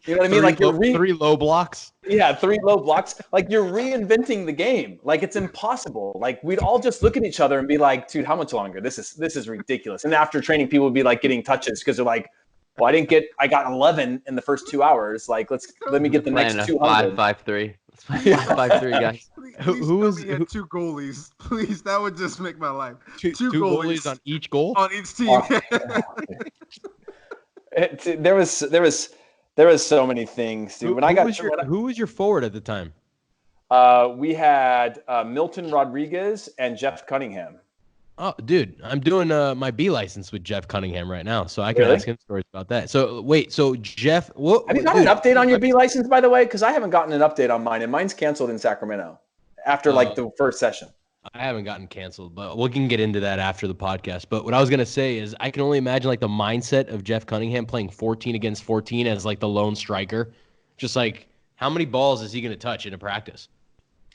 You know what I mean? Like 3 low blocks. Yeah, 3 low blocks. Like, you're reinventing the game. Like, it's impossible. Like, we'd all just look at each other and be like, dude, how much longer? This is ridiculous. And after training, people would be like getting touches because they're like, well, I got 11 in the first 2 hours. Like, let me get the next 200. 5-5-3. Let's play 5-5-3, guys. Who was had 2 goalies? Please, that would just make my life. Two goalies on each goal? On each team. There was so many things, dude. Who was your forward at the time? We had Milton Rodriguez and Jeff Cunningham. Oh, dude, I'm doing my B license with Jeff Cunningham right now, so I can Really? ask him stories about that. So wait, so Jeff, Have you got an update on your B license, by the way? Because I haven't gotten an update on mine, and mine's canceled in Sacramento after the first session. I haven't gotten canceled, but we can get into that after the podcast. But what I was gonna say is, I can only imagine like the mindset of Jeff Cunningham playing 14 against 14 as like the lone striker. Just like, how many balls is he gonna touch in a practice?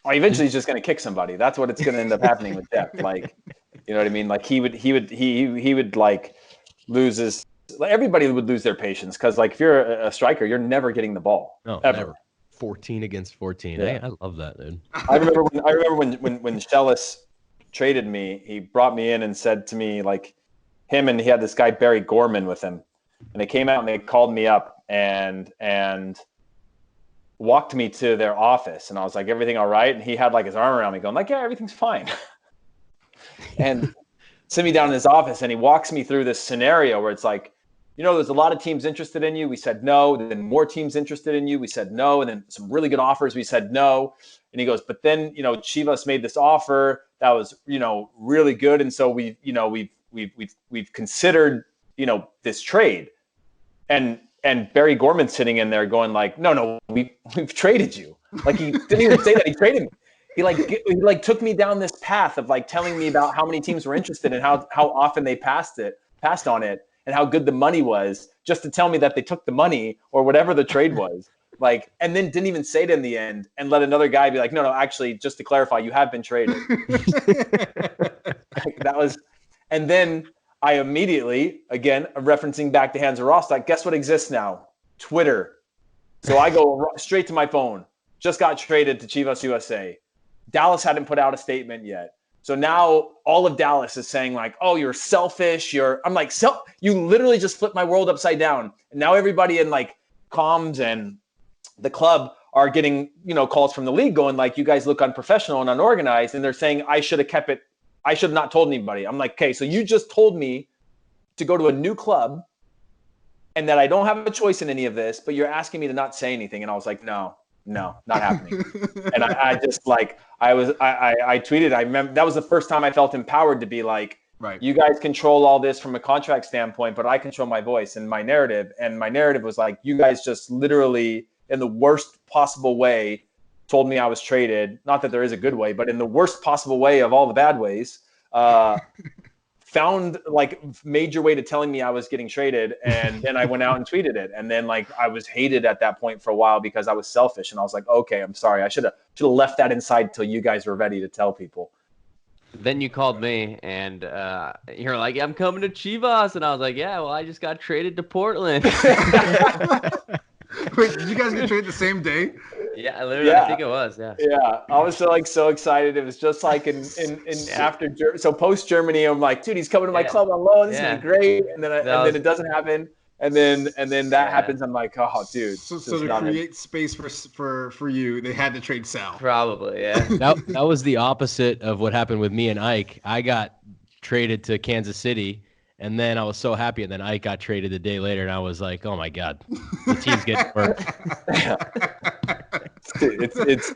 Oh, eventually he's just going to kick somebody. That's what it's going to end up happening with Jeff. Like, you know what I mean? Like, he would like lose his. Like, everybody would lose their patience because, like, if you're a striker, you're never getting the ball. No, ever. never. 14 against 14. Yeah. Hey, I love that, dude. I remember when Shellis traded me, he brought me in and said to me, like, him and he had this guy Barry Gorman with him, and they came out and they called me up and walked me to their office, and I was like, everything all right? And he had like his arm around me going like, yeah, everything's fine. And sent me down in his office, and he walks me through this scenario where it's like, you know, there's a lot of teams interested in you. We said no. Then more teams interested in you. We said no. And then some really good offers. We said no. And he goes, but then, you know, Chivas made this offer that was, you know, really good. And so we've considered, you know, this trade. And Barry Gorman's sitting in there going like, no, we've traded you. Like, he didn't even say that. He traded me. He took me down this path of like telling me about how many teams were interested and how often they passed on it and how good the money was, just to tell me that they took the money or whatever the trade was. Like, and then didn't even say it in the end and let another guy be like, no, actually, just to clarify, you have been traded. Like, that was, and then I immediately, again, referencing back to Hansa Rostock, guess what exists now? Twitter. So I go straight to my phone. Just got traded to Chivas USA. Dallas hadn't put out a statement yet. So now all of Dallas is saying like, oh, you're selfish. I'm like, you literally just flipped my world upside down. And now everybody in like comms and the club are getting, you know, calls from the league going like, you guys look unprofessional and unorganized. And they're saying I should have kept it. I should have not told anybody. I'm like, okay, so you just told me to go to a new club and that I don't have a choice in any of this, but you're asking me to not say anything. And I was like, no, not happening. And I just like, I tweeted, I remember that was the first time I felt empowered to be like, right, you guys control all this from a contract standpoint, but I control my voice and my narrative. And my narrative was like, you guys just literally in the worst possible way told me I was traded. Not that there is a good way, but in the worst possible way of all the bad ways, found like major way to telling me I was getting traded. And then I went out and tweeted it. And then like I was hated at that point for a while because I was selfish. And I was like, okay, I'm sorry. I should have left that inside till you guys were ready to tell people. Then you called me and you're like, I'm coming to Chivas. And I was like, yeah, well, I just got traded to Portland. Wait, did you guys get traded the same day? Yeah, literally, yeah. I think it was. Yeah. Yeah, I was so excited. It was just like in after post Germany, I'm like, dude, he's coming to my club on loan. This is gonna be great. And then then it doesn't happen. And then that happens. I'm like, oh, dude. So to create space for you, they had to trade Sal. Probably, yeah. That was the opposite of what happened with me and Ike. I got traded to Kansas City. And then I was so happy, and then Ike got traded a day later, and I was like, "Oh my God, the team's getting hurt."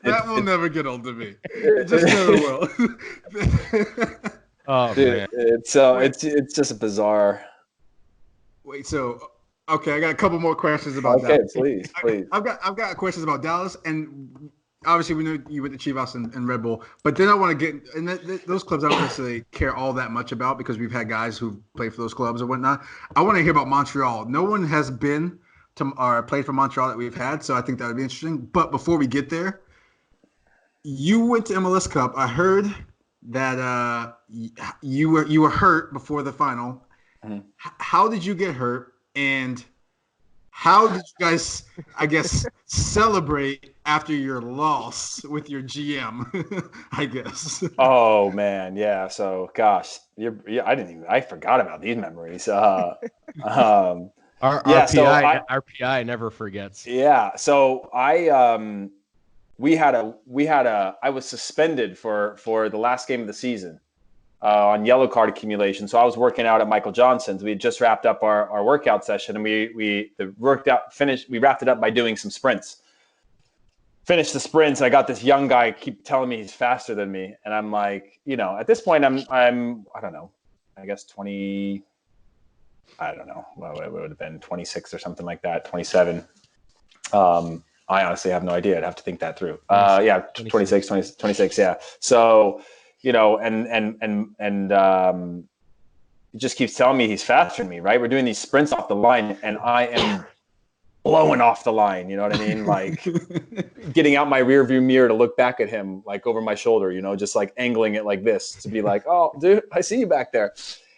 That will never get old to me. It just never will. Oh dude, man, it's just bizarre. Wait, so okay, I got a couple more questions about that. Okay, please. I've got questions about Dallas, and obviously we know you went to Chivas and Red Bull, but then I want to get and those clubs I don't necessarily care all that much about because we've had guys who play for those clubs and whatnot. I want to hear about Montreal. No one has been to or played for Montreal that we've had, so I think that would be interesting. But before we get there, you went to MLS Cup. I heard that you were hurt before the final. Mm-hmm. How did you get hurt, and how did you guys, I guess, celebrate after your loss with your GM, I guess. Oh man, yeah. So gosh, I forgot about these memories. Um, Our yeah. So PI never forgets. yeah. So I was suspended for the last game of the season on yellow card accumulation. So I was working out at Michael Johnson's. We had just wrapped up our workout session, and we wrapped it up by doing some sprints. Finished the sprints. I got this young guy keep telling me he's faster than me, and I'm like, at this point I'm I don't know, I guess 20. I don't know. Well, it would have been 26 or something like that, 27. I honestly have no idea. I'd have to think that through. Yeah, 26, yeah. So, and he just keeps telling me he's faster than me, right? We're doing these sprints off the line, and I am blowing off the line. You know what I mean? Like getting out my rear view mirror to look back at him, like over my shoulder, just like angling it like this to be like, oh, dude, I see you back there.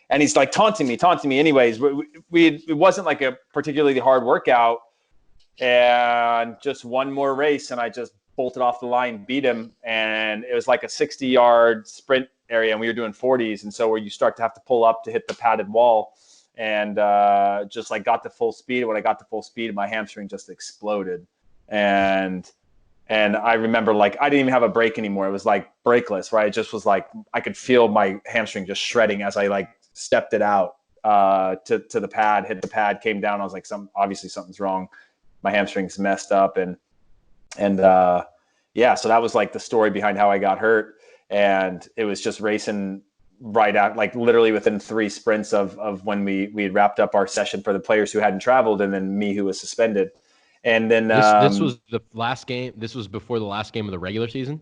And he's like taunting me. Anyways, it wasn't like a particularly hard workout. And just one more race, and I just bolted off the line, beat him. And it was like a 60-yard sprint area, and we were doing 40s. And so where you start to have to pull up to hit the padded wall, and just like got to full speed. When I got to full speed, my hamstring just exploded. And I remember like I didn't even have a brake anymore. It was like brakeless, right? It just was like I could feel my hamstring just shredding as I like stepped it out to the pad, hit the pad, came down. I was like, obviously something's wrong. My hamstring's messed up. And yeah, so that was like the story behind how I got hurt. And it was just racing right out, like literally within 3 sprints of when we had wrapped up our session for the players who hadn't traveled, and then me who was suspended. And then this was the last game. This was before the last game of the regular season.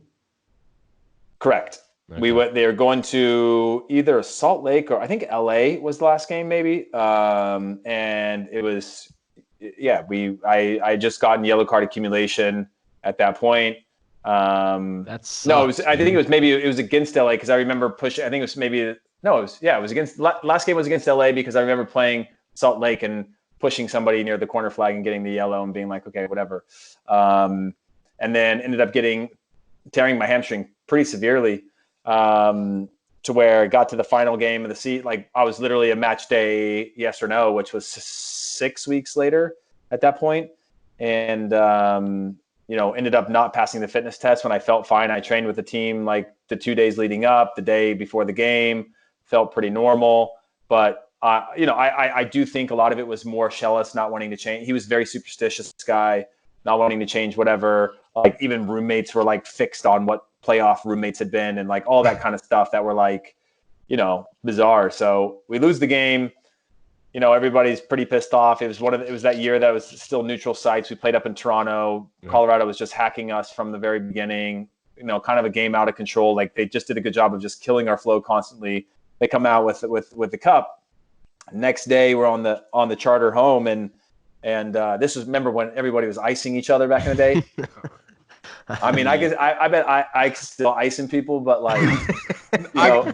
Correct. Okay. They were going to either Salt Lake or I think LA was the last game, maybe. And it was, yeah, I just gotten yellow card accumulation at that point. That's no, I think it was against LA because I remember pushing. I think it was against last game was against LA because I remember playing Salt Lake and pushing somebody near the corner flag and getting the yellow and being like, okay, whatever. And then ended up tearing my hamstring pretty severely. To where I got to the final game of the season. Like I was literally a match day yes or no, which was 6 weeks later at that point. And, ended up not passing the fitness test when I felt fine. I trained with the team like the 2 days leading up, the day before the game, felt pretty normal. But, I do think a lot of it was more Shellis not wanting to change. He was a very superstitious guy, not wanting to change whatever. Like even roommates were like fixed on what playoff roommates had been and like all that kind of stuff that were like, bizarre. So we lose the game. Everybody's pretty pissed off. It was that year that was still neutral sites. We played up in Toronto. Yeah. Colorado was just hacking us from the very beginning. Kind of a game out of control. Like they just did a good job of just killing our flow constantly. They come out with the cup. Next day we're on the charter home and this was, remember when everybody was icing each other back in the day? I mean, I guess I bet I still icing people, but like, I'm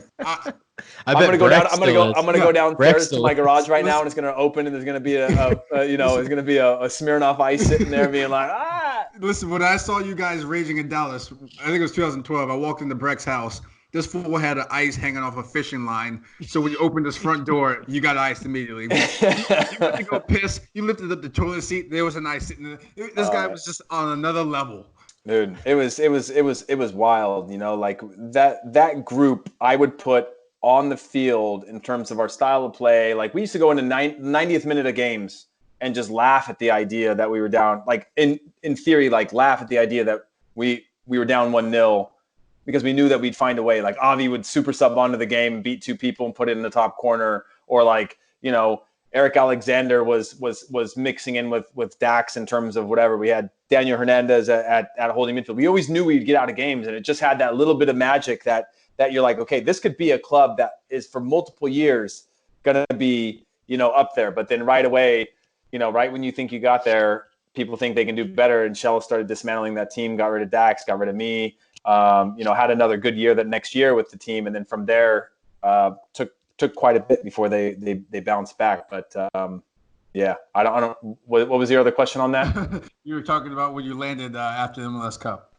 gonna go downstairs to my garage right now, and it's gonna open, and there's gonna be there's gonna be a Smirnoff Ice sitting there, being like, ah. Listen, when I saw you guys raging in Dallas, I think it was 2012. I walked into Breck's house. This fool had an ice hanging off a fishing line. So when you opened this front door, you got iced immediately. You went to go piss. You lifted up the toilet seat. There was an ice sitting there. This guy was just on another level. Dude, it was wild. Like that group I would put on the field in terms of our style of play. Like we used to go into 90th minute of games and just laugh at the idea that we were down. Like in theory, like laugh at the idea that we were down 1-0. Because we knew that we'd find a way. Like Avi would super sub onto the game and beat 2 people and put it in the top corner. Or like, Eric Alexander was mixing in with Dax in terms of whatever. We had Daniel Hernandez at holding midfield. We always knew we'd get out of games, and it just had that little bit of magic that you're like, okay, this could be a club that is for multiple years going to be, up there. But then right away, right when you think you got there, people think they can do better. And Shell started dismantling that team, got rid of Dax, got rid of me. Had another good year that next year with the team, and then from there took quite a bit before they bounced back. But Yeah, I don't. What was your other question on that? You were talking about when you landed after the MLS Cup.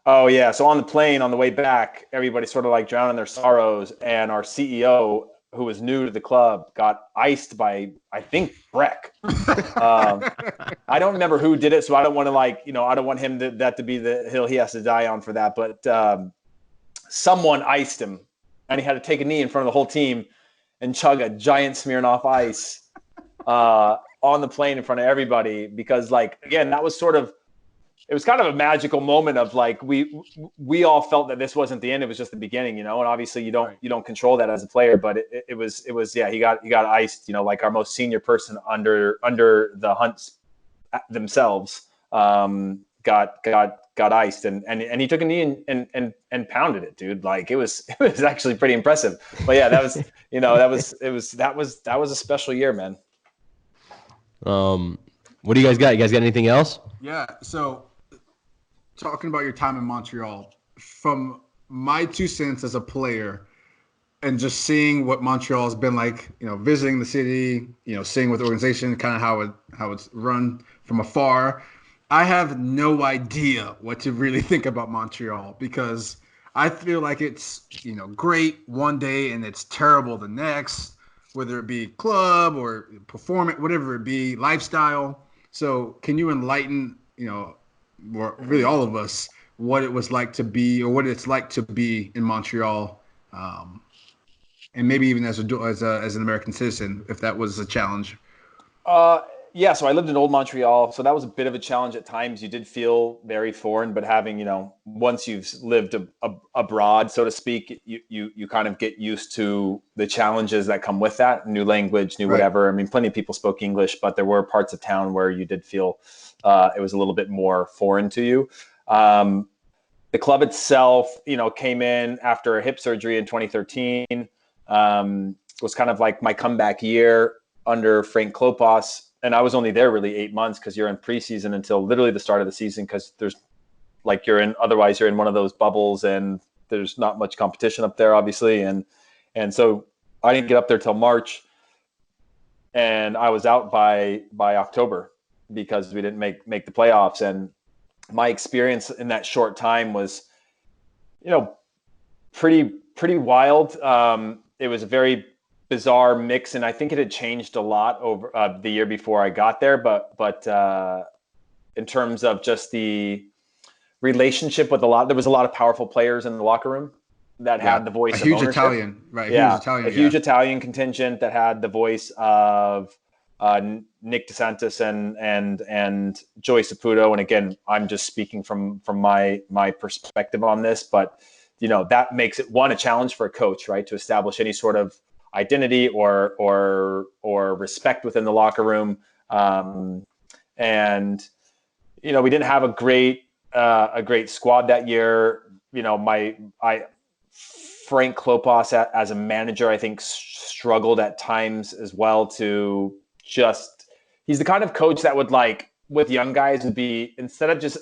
Oh yeah. So on the plane on the way back, everybody sort of like drowned in their sorrows, and our CEO, who was new to the club, got iced by I think Breck. I don't remember who did it, so I don't want to I don't want him that to be the hill he has to die on for that. But someone iced him, and he had to take a knee in front of the whole team and chug a giant Smirnoff Ice on the plane in front of everybody, because again, that was it was kind of a magical moment of we all felt that this wasn't the end, it was just the beginning, and obviously you don't control that as a player, but it was yeah, he got iced, like our most senior person under the Hunts themselves got iced, and he took a knee and pounded it, dude. It was actually pretty impressive. But yeah, that was that was a special year, man. What do you guys got? You guys got anything else? Yeah. So, talking about your time in Montreal, from my 2 cents as a player, and just seeing what Montreal has been like, visiting the city, seeing what the organization, kind of how it's run from afar, I have no idea what to really think about Montreal, because I feel like it's, great one day and it's terrible the next, whether it be club or performance, whatever it be, lifestyle. So can you enlighten, or really all of us, what it was like to be, or what it's like to be in Montreal, and maybe even as an American citizen, if that was a challenge? Yeah, so I lived in Old Montreal, so that was a bit of a challenge at times. You did feel very foreign, but having, once you've lived abroad, so to speak, you kind of get used to the challenges that come with that. New language, new whatever. I mean, plenty of people spoke English, but there were parts of town where you did feel it was a little bit more foreign to you. The club itself, came in after a hip surgery in 2013. Was kind of like my comeback year under Frank Klopas. And I was only there really 8 months, because you're in preseason until literally the start of the season, because there's otherwise you're in one of those bubbles and there's not much competition up there, obviously. And so I didn't get up there till March, and I was out by October because we didn't make the playoffs. And my experience in that short time was, pretty wild. It was a very bizarre mix, and I think it had changed a lot over the year before I got there. But in terms of just the relationship with there was a lot of powerful players in the locker room that had the voice of ownership. Italian, right? A huge Italian contingent that had the voice of Nick DeSantis and Joey Saputo. And again, I'm just speaking from my perspective on this, but that makes it a challenge for a coach, right, to establish any sort of identity or respect within the locker room. And we didn't have a great squad that year. Frank Klopas as a manager, I think, struggled at times as well to he's the kind of coach that would, with young guys, would be, instead of just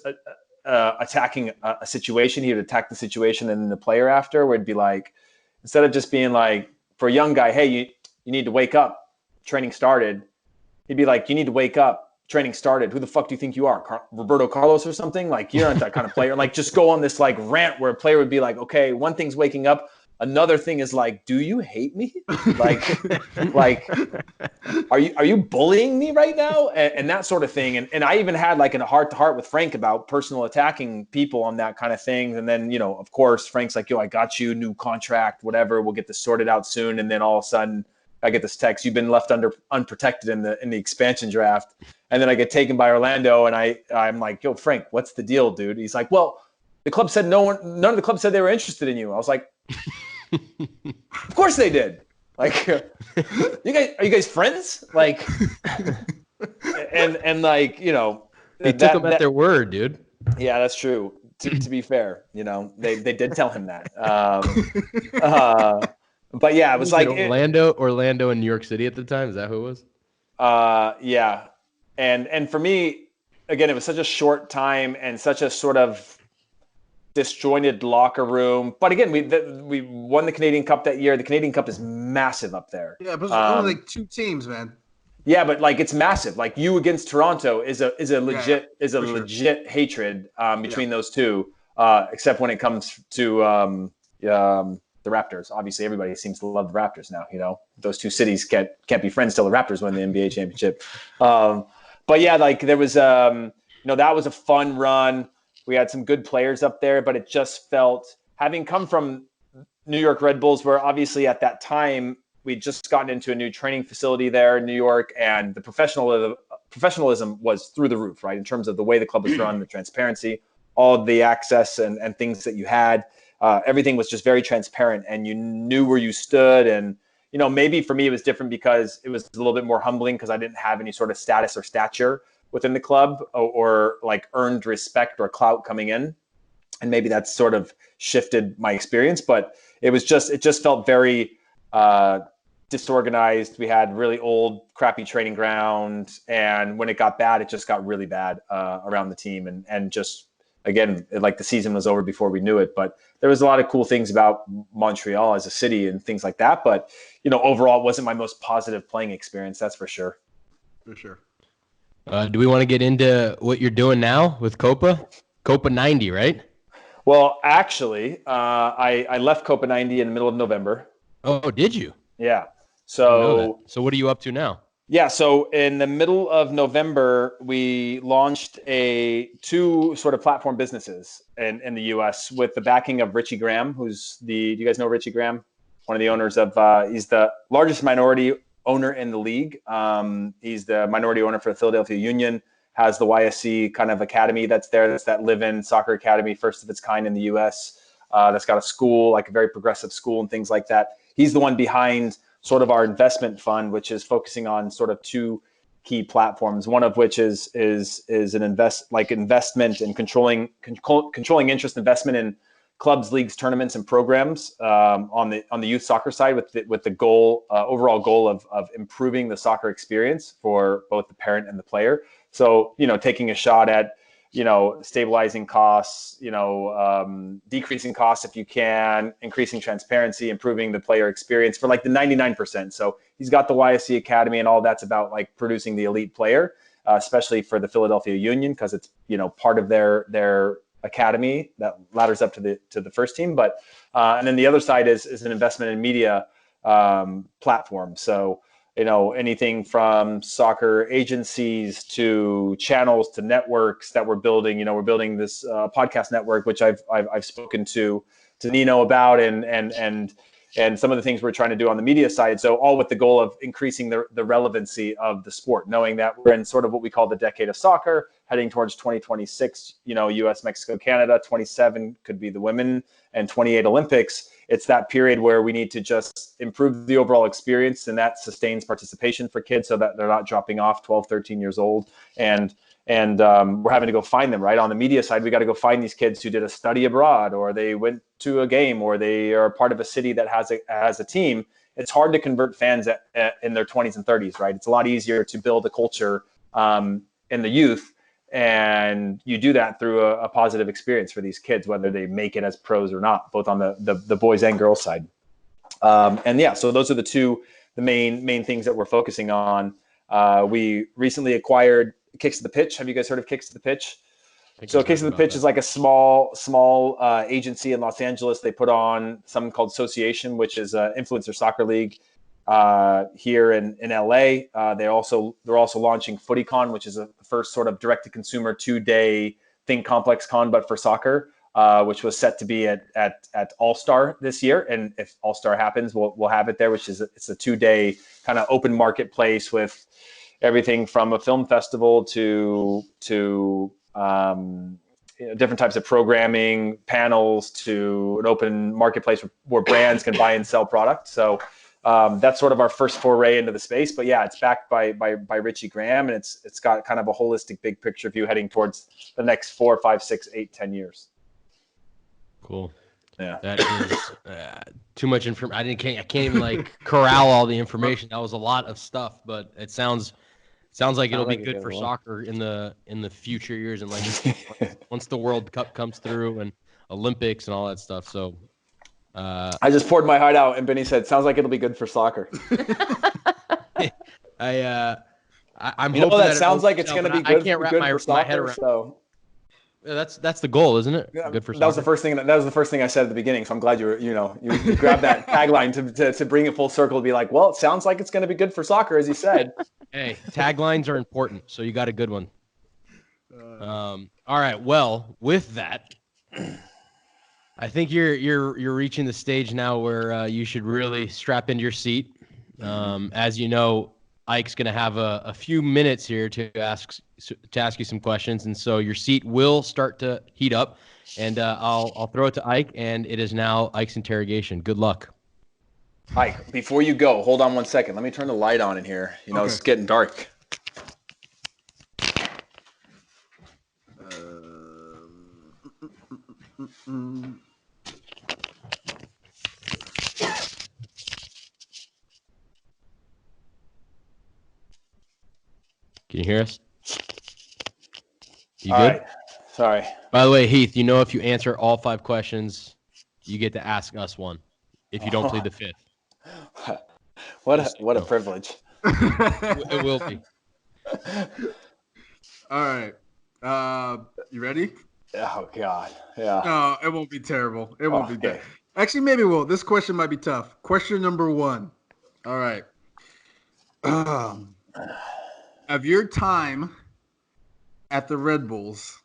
attacking a situation, he would attack the situation and then the player after, where it'd be instead of just being for a young guy, hey, you need to wake up, training started. He'd be like, you need to wake up, training started. Who the fuck do you think you are? Roberto Carlos or something? You're not that kind of player. Just go on this rant where a player would be okay, one thing's waking up. Another thing is do you hate me? Are you bullying me right now? And that sort of thing. And I even had a heart-to-heart with Frank about personal attacking people on that kind of thing. And then, of course, Frank's yo, I got you, new contract, whatever. We'll get this sorted out soon. And then all of a sudden I get this text, you've been left unprotected in the expansion draft. And then I get taken by Orlando, and I'm yo, Frank, what's the deal, dude? He's well, the club said none of the club said they were interested in you. I was of course they did. Are you guys friends? And they took them at their word, dude. Yeah, that's true. To be fair, they did tell him that. But yeah, it was Orlando in New York City at the time. Is that who it was? Yeah. And for me, again, it was such a short time and such a sort of disjointed locker room. But again, we won the Canadian Cup that year. The Canadian Cup is massive up there. Yeah, but it was only 2 teams, man. Yeah, but like it's massive. Like you against Toronto is a legit hatred between those two. Except when it comes to the Raptors. Obviously, everybody seems to love the Raptors now. You know, those two cities can't be friends till the Raptors win the NBA championship. But yeah, like there was that was a fun run. We had some good players up there, but it just felt, having come from New York Red Bulls, where obviously at that time we'd just gotten into a new training facility there in New York, and the professionalism was through the roof, right? In terms of the way the club was run, the transparency, all of the access and things that you had. Everything was just very transparent, and you knew where you stood. And, you know, maybe for me it was different because it was a little bit more humbling because I didn't have any sort of status or stature within the club or like earned respect or clout coming in. And maybe that's sort of shifted my experience, but it just felt very disorganized. We had really old, crappy training ground. And when it got bad, it just got really bad around the team. And just, again, like the season was over before we knew it. But there was a lot of cool things about Montreal as a city and things like that. But, you know, overall, it wasn't my most positive playing experience. That's for sure. For sure. Do we want to get into what you're doing now with Copa 90, right? Well, actually, I left Copa 90 in the middle of November. Oh, did you? Yeah. So what are you up to now? Yeah, so in the middle of November, we launched two sort of platform businesses in the U.S. with the backing of Richie Graham, do you guys know Richie Graham? One of the owners of, he's the largest minority owner in the league. He's the minority owner for the Philadelphia Union, has the YSC kind of academy that's there. That's that live-in soccer academy, first of its kind in the U.S. That's got a school, like a very progressive school and things like that. He's the one behind sort of our investment fund, which is focusing on sort of two key platforms. One of which is an investment and controlling interest investment in clubs, leagues, tournaments, and programs on the youth soccer side, with the overall goal of improving the soccer experience for both the parent and the player. So, you know, taking a shot at, you know, stabilizing costs, you know, decreasing costs if you can, increasing transparency, improving the player experience for like the 99%. So he's got the YSC Academy, and all that's about like producing the elite player, especially for the Philadelphia Union, because it's, you know, part of their academy that ladders up to the first team. But and then the other side is an investment in media platform. So, you know, anything from soccer agencies to channels to networks that we're building. You know, we're building this podcast network, which I've spoken to Nino about, and some of the things we're trying to do on the media side. So all with the goal of increasing the relevancy of the sport, knowing that we're in sort of what we call the decade of soccer, heading towards 2026, you know, US, Mexico, Canada, 27 could be the women, and 28 Olympics. It's that period where we need to just improve the overall experience, and that sustains participation for kids so that they're not dropping off 12, 13 years old. And we're having to go find them, right? On the media side, we got to go find these kids who did a study abroad, or they went to a game, or they are part of a city that has a team. It's hard to convert fans in their 20s and 30s, right? It's a lot easier to build a culture in the youth. And you do that through a positive experience for these kids, whether they make it as pros or not, both on the boys and girls side. And yeah, so those are the main things that we're focusing on. We recently acquired Kicks to the Pitch. Have you guys heard of Kicks to the Pitch? So Kicks to the Pitch is like a small agency in Los Angeles. They put on something called Association, which is an influencer soccer league here in LA. They're also launching FootyCon, which is the first sort of direct to consumer 2-day Think Complex Con, but for soccer, which was set to be at All-Star this year. And if All-Star happens, we'll have it there, it's a 2-day kind of open marketplace with everything from a film festival to different types of programming, panels, to an open marketplace where brands can buy and sell products. So that's sort of our first foray into the space. But yeah, it's backed by Richie Graham, and it's got kind of a holistic big picture view heading towards the next 4, 5, 6, 8, 10 years. Cool. Yeah. That is too much information. I can't even like corral all the information. That was a lot of stuff, but it sounds like it'll be good for soccer in the future years, and like once the World Cup comes through and Olympics and all that stuff. So I just poured my heart out, and Benny said, "Sounds like it'll be good for soccer." I'm You know, hoping that sounds like it's it'll going to open. be good, I can't wrap good my for head soccer. around. So Yeah, that's the goal, isn't it? yeah, Good for that soccer. was the first thing. That was the first thing I said at the beginning. So I'm glad you grabbed that tagline to bring it full circle. To be like, well, it sounds like it's going to be good for soccer, as you said. Hey, taglines are important, so you got a good one. All right. Well, with that, I think you're reaching the stage now where you should really strap into your seat. As you know, Ike's going to have a few minutes here to ask you some questions, and so your seat will start to heat up. And I'll throw it to Ike, and it is now Ike's interrogation. Good luck. Ike, before you go, hold on one second. Let me turn the light on in here. You know, Okay. It's getting dark. Can you hear us? You All good? right. Sorry. By the way, Heath, you know if you answer all 5 questions, you get to ask us one. If you don't plead the 5th. What a privilege. It will be. All right. You ready? Oh God. Yeah. No, it won't be terrible. It won't be Okay. bad. Actually, maybe it will. This question might be tough. Question number 1. All right. Of your time at the Red Bulls,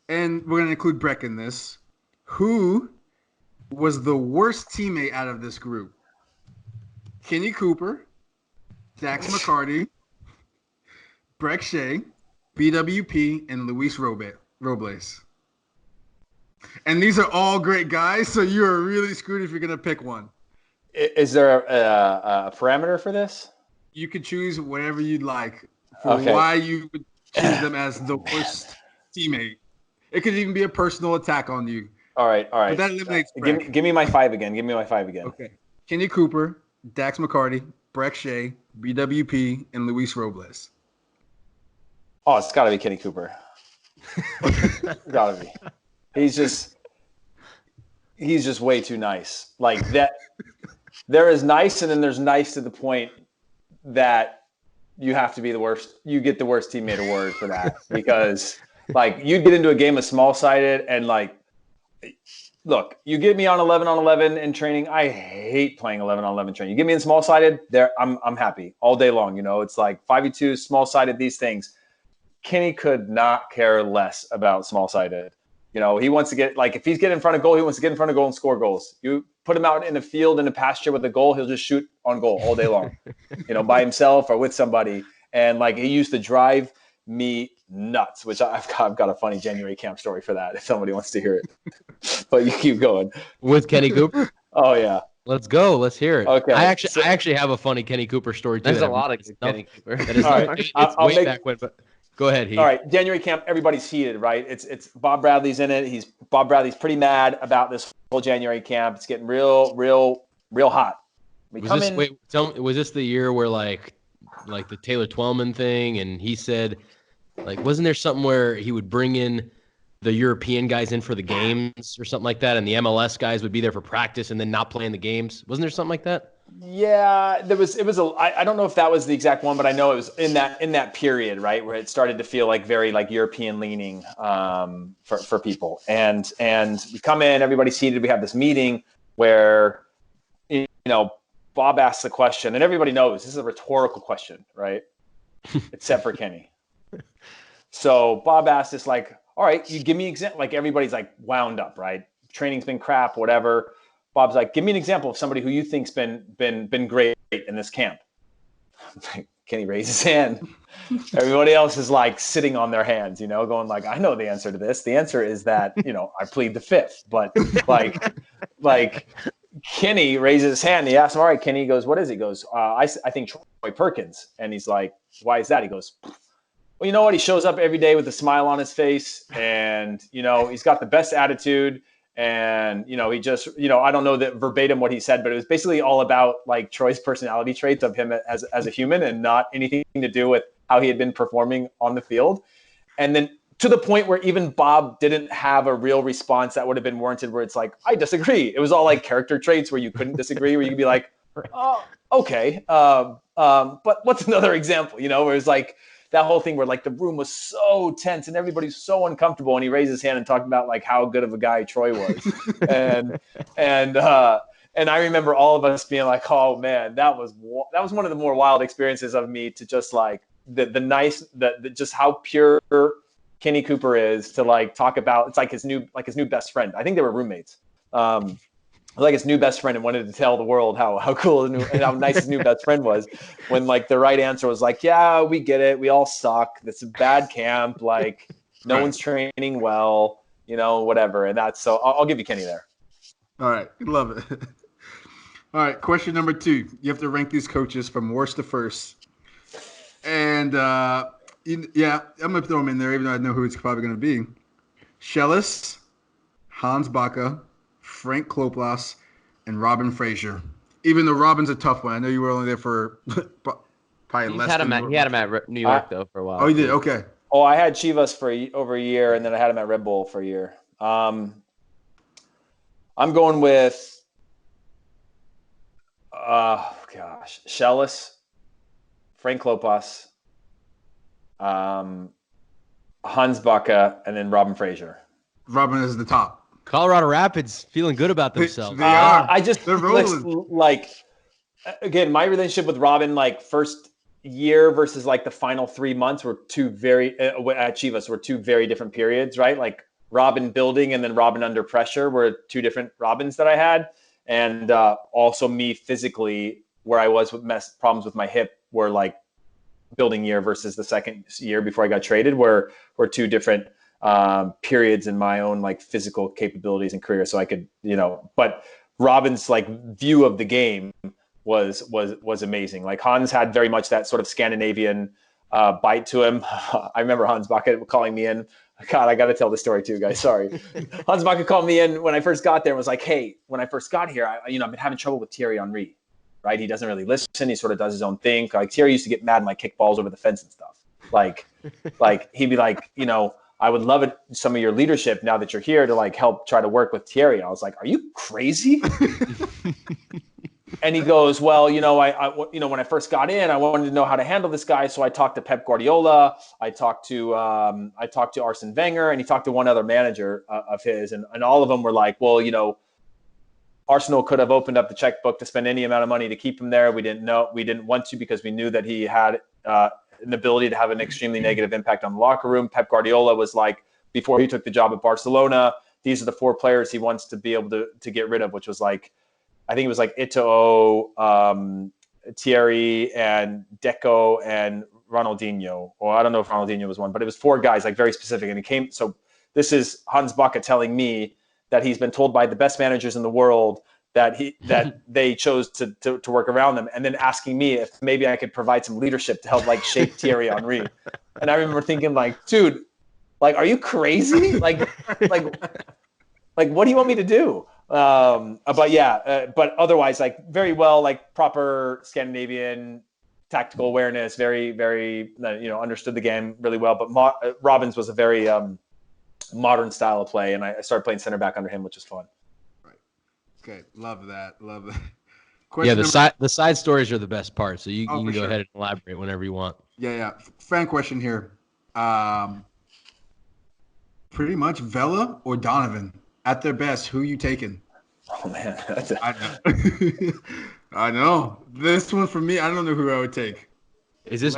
and we're going to include Breck in this, who was the worst teammate out of this group? Kenny Cooper, Dax McCarty, Breck Shea, BWP, and Luis Robles. And these are all great guys, so you are really screwed if you're going to pick one. Is there a parameter for this? You could choose whatever you'd like for Okay. why you would choose them as the worst teammate. It could even be a personal attack on you. All right. But that eliminates Breck. Give me my 5 again. Okay. Kenny Cooper, Dax McCarty, Breck Shea, BWP, and Luis Robles. Oh, it's got to be Kenny Cooper. Got to be. He's just way too nice. Like that. There is nice, and then there's nice to the point that you have to be the worst. You get the worst teammate award for that because, like, you get into a game of small-sided and like, look, you get me on 11-on-11 in training. I hate playing 11-on-11 training. You get me in small-sided, there, I'm happy all day long. You know, it's like 5v2, small-sided, these things. Kenny could not care less about small-sided. You know, he wants to get, like, if he's getting in front of goal, he wants to get in front of goal and score goals. You put him out in the field in the pasture with a goal, he'll just shoot on goal all day long, you know, by himself or with somebody. And, like, he used to drive me nuts, which I've got a funny January camp story for that if somebody wants to hear it. But you keep going. With Kenny Cooper? Oh, yeah. Let's go. Let's hear it. Okay. I actually have a funny Kenny Cooper story, too. There's a lot of Kenny Cooper. That is All right. it's way back when, but go ahead, Heath. All right, January camp, everybody's heated, right? It's Bob Bradley's in it. Bob Bradley's pretty mad about this whole January camp. It's getting real hot. Was this the year where like the Taylor Twellman thing, and he said, like, wasn't there something where he would bring in the European guys in for the games or something like that, and the MLS guys would be there for practice and then not play in the games? Wasn't there something like that? Yeah, I don't know if that was the exact one, but I know it was in that period, right, where it started to feel like very like European leaning for people. And we come in, everybody's seated, we have this meeting where, you know, Bob asks the question, and everybody knows this is a rhetorical question, right? Except for Kenny. So Bob asked this, like, all right, you give me an example. Like, everybody's like wound up, right? Training's been crap, whatever. Bob's like, give me an example of somebody who you think's been great in this camp. Kenny raises his hand. Everybody else is like sitting on their hands, you know, going like, I know the answer to this. The answer is that, you know, I plead the 5th. But like Kenny raises his hand. He asks him, all right, Kenny. He goes, what is it? He goes, I think Troy Perkins. And he's like, why is that? He goes, well, you know what? He shows up every day with a smile on his face, and, you know, he's got the best attitude. And, you know, he just, you know, I don't know that verbatim what he said, but it was basically all about like Troy's personality traits of him as a human, and not anything to do with how he had been performing on the field. And then to the point where even Bob didn't have a real response that would have been warranted, where it's like, I disagree. It was all like character traits where you couldn't disagree, where you could be like, oh, okay. But what's another example, where it's like that whole thing where like the room was so tense and everybody's so uncomfortable, and he raised his hand and talked about like how good of a guy Troy was. and I remember all of us being like, oh man, that was one of the more wild experiences of me, to just like just how pure Kenny Cooper is, to like talk about. It's like his new best friend. I think they were roommates. Like his new best friend, and wanted to tell the world how cool and how nice his new best friend was, when like the right answer was like, yeah, we get it, we all suck, it's a bad camp, like no one's training well, whatever. And that's, so I'll give you Kenny there. All right, love it. All right, question number 2. You have to rank these coaches from worst to first, and I'm gonna throw them in there, even though I know who it's probably gonna be. Schellas, Hans Baca, Frank Kloplas, and Robin Fraser. Even though Robin's a tough one. I know you were only there for probably less than... He had him at New York, though, for a while. Oh, you did? Okay. Oh, I had Chivas for over a year, and then I had him at Red Bull for a year. I'm going with, Schellas, Frank Kloplas, Hans Baca, and then Robin Fraser. Robin is the top. Colorado Rapids feeling good about themselves. They are. They're rolling. Like, again, my relationship with Robin, like first year versus like the final 3 months, were two very at Chivas were two very different periods, right? Like Robin building and then Robin under pressure were two different Robins that I had, and also me physically, where I was with problems with my hip, were like building year versus the second year before I got traded, were two different periods in my own like physical capabilities and career. So I could, but Robin's like view of the game was amazing. Like Hans had very much that sort of Scandinavian bite to him. I remember Hans Baca calling me in. God, I got to tell the story too, guys. Sorry. Hans Baca called me in when I first got there and was like, hey, when I first got here, I've been having trouble with Thierry Henry, right? He doesn't really listen. He sort of does his own thing. Like Thierry used to get mad and like kick balls over the fence and stuff. Like he'd be like, I would love it, some of your leadership now that you're here, to like help try to work with Thierry. I was like, are you crazy? And he goes, well, I when I first got in, I wanted to know how to handle this guy. So I talked to Pep Guardiola. I talked to Arsene Wenger, and he talked to one other manager of his. And all of them were like, well, Arsenal could have opened up the checkbook to spend any amount of money to keep him there. We didn't want to, because we knew that he had an ability to have an extremely negative impact on the locker room. Pep Guardiola was like, before he took the job at Barcelona, these are the 4 players he wants to be able to get rid of, which was like, I think it was like Eto'o, Thierry, and Deco, and Ronaldinho. Or I don't know if Ronaldinho was one, but it was 4 guys, like very specific. And so this is Hans Baca telling me that he's been told by the best managers in the world that they chose to work around them, and then asking me if maybe I could provide some leadership to help like shape Thierry Henry. And I remember thinking like, dude, like, are you crazy? Like what do you want me to do? But otherwise, like very well, like proper Scandinavian tactical awareness, very, very, understood the game really well. But Robbins was a very modern style of play, and I started playing center back under him, which was fun. Okay, love that. The side stories are the best part, so you can go ahead and elaborate whenever you want. Yeah. Fan question here. Pretty much Vela or Donovan at their best. Who you taking? Oh man, I know. I know. This one for me, I don't know who I would take. Is this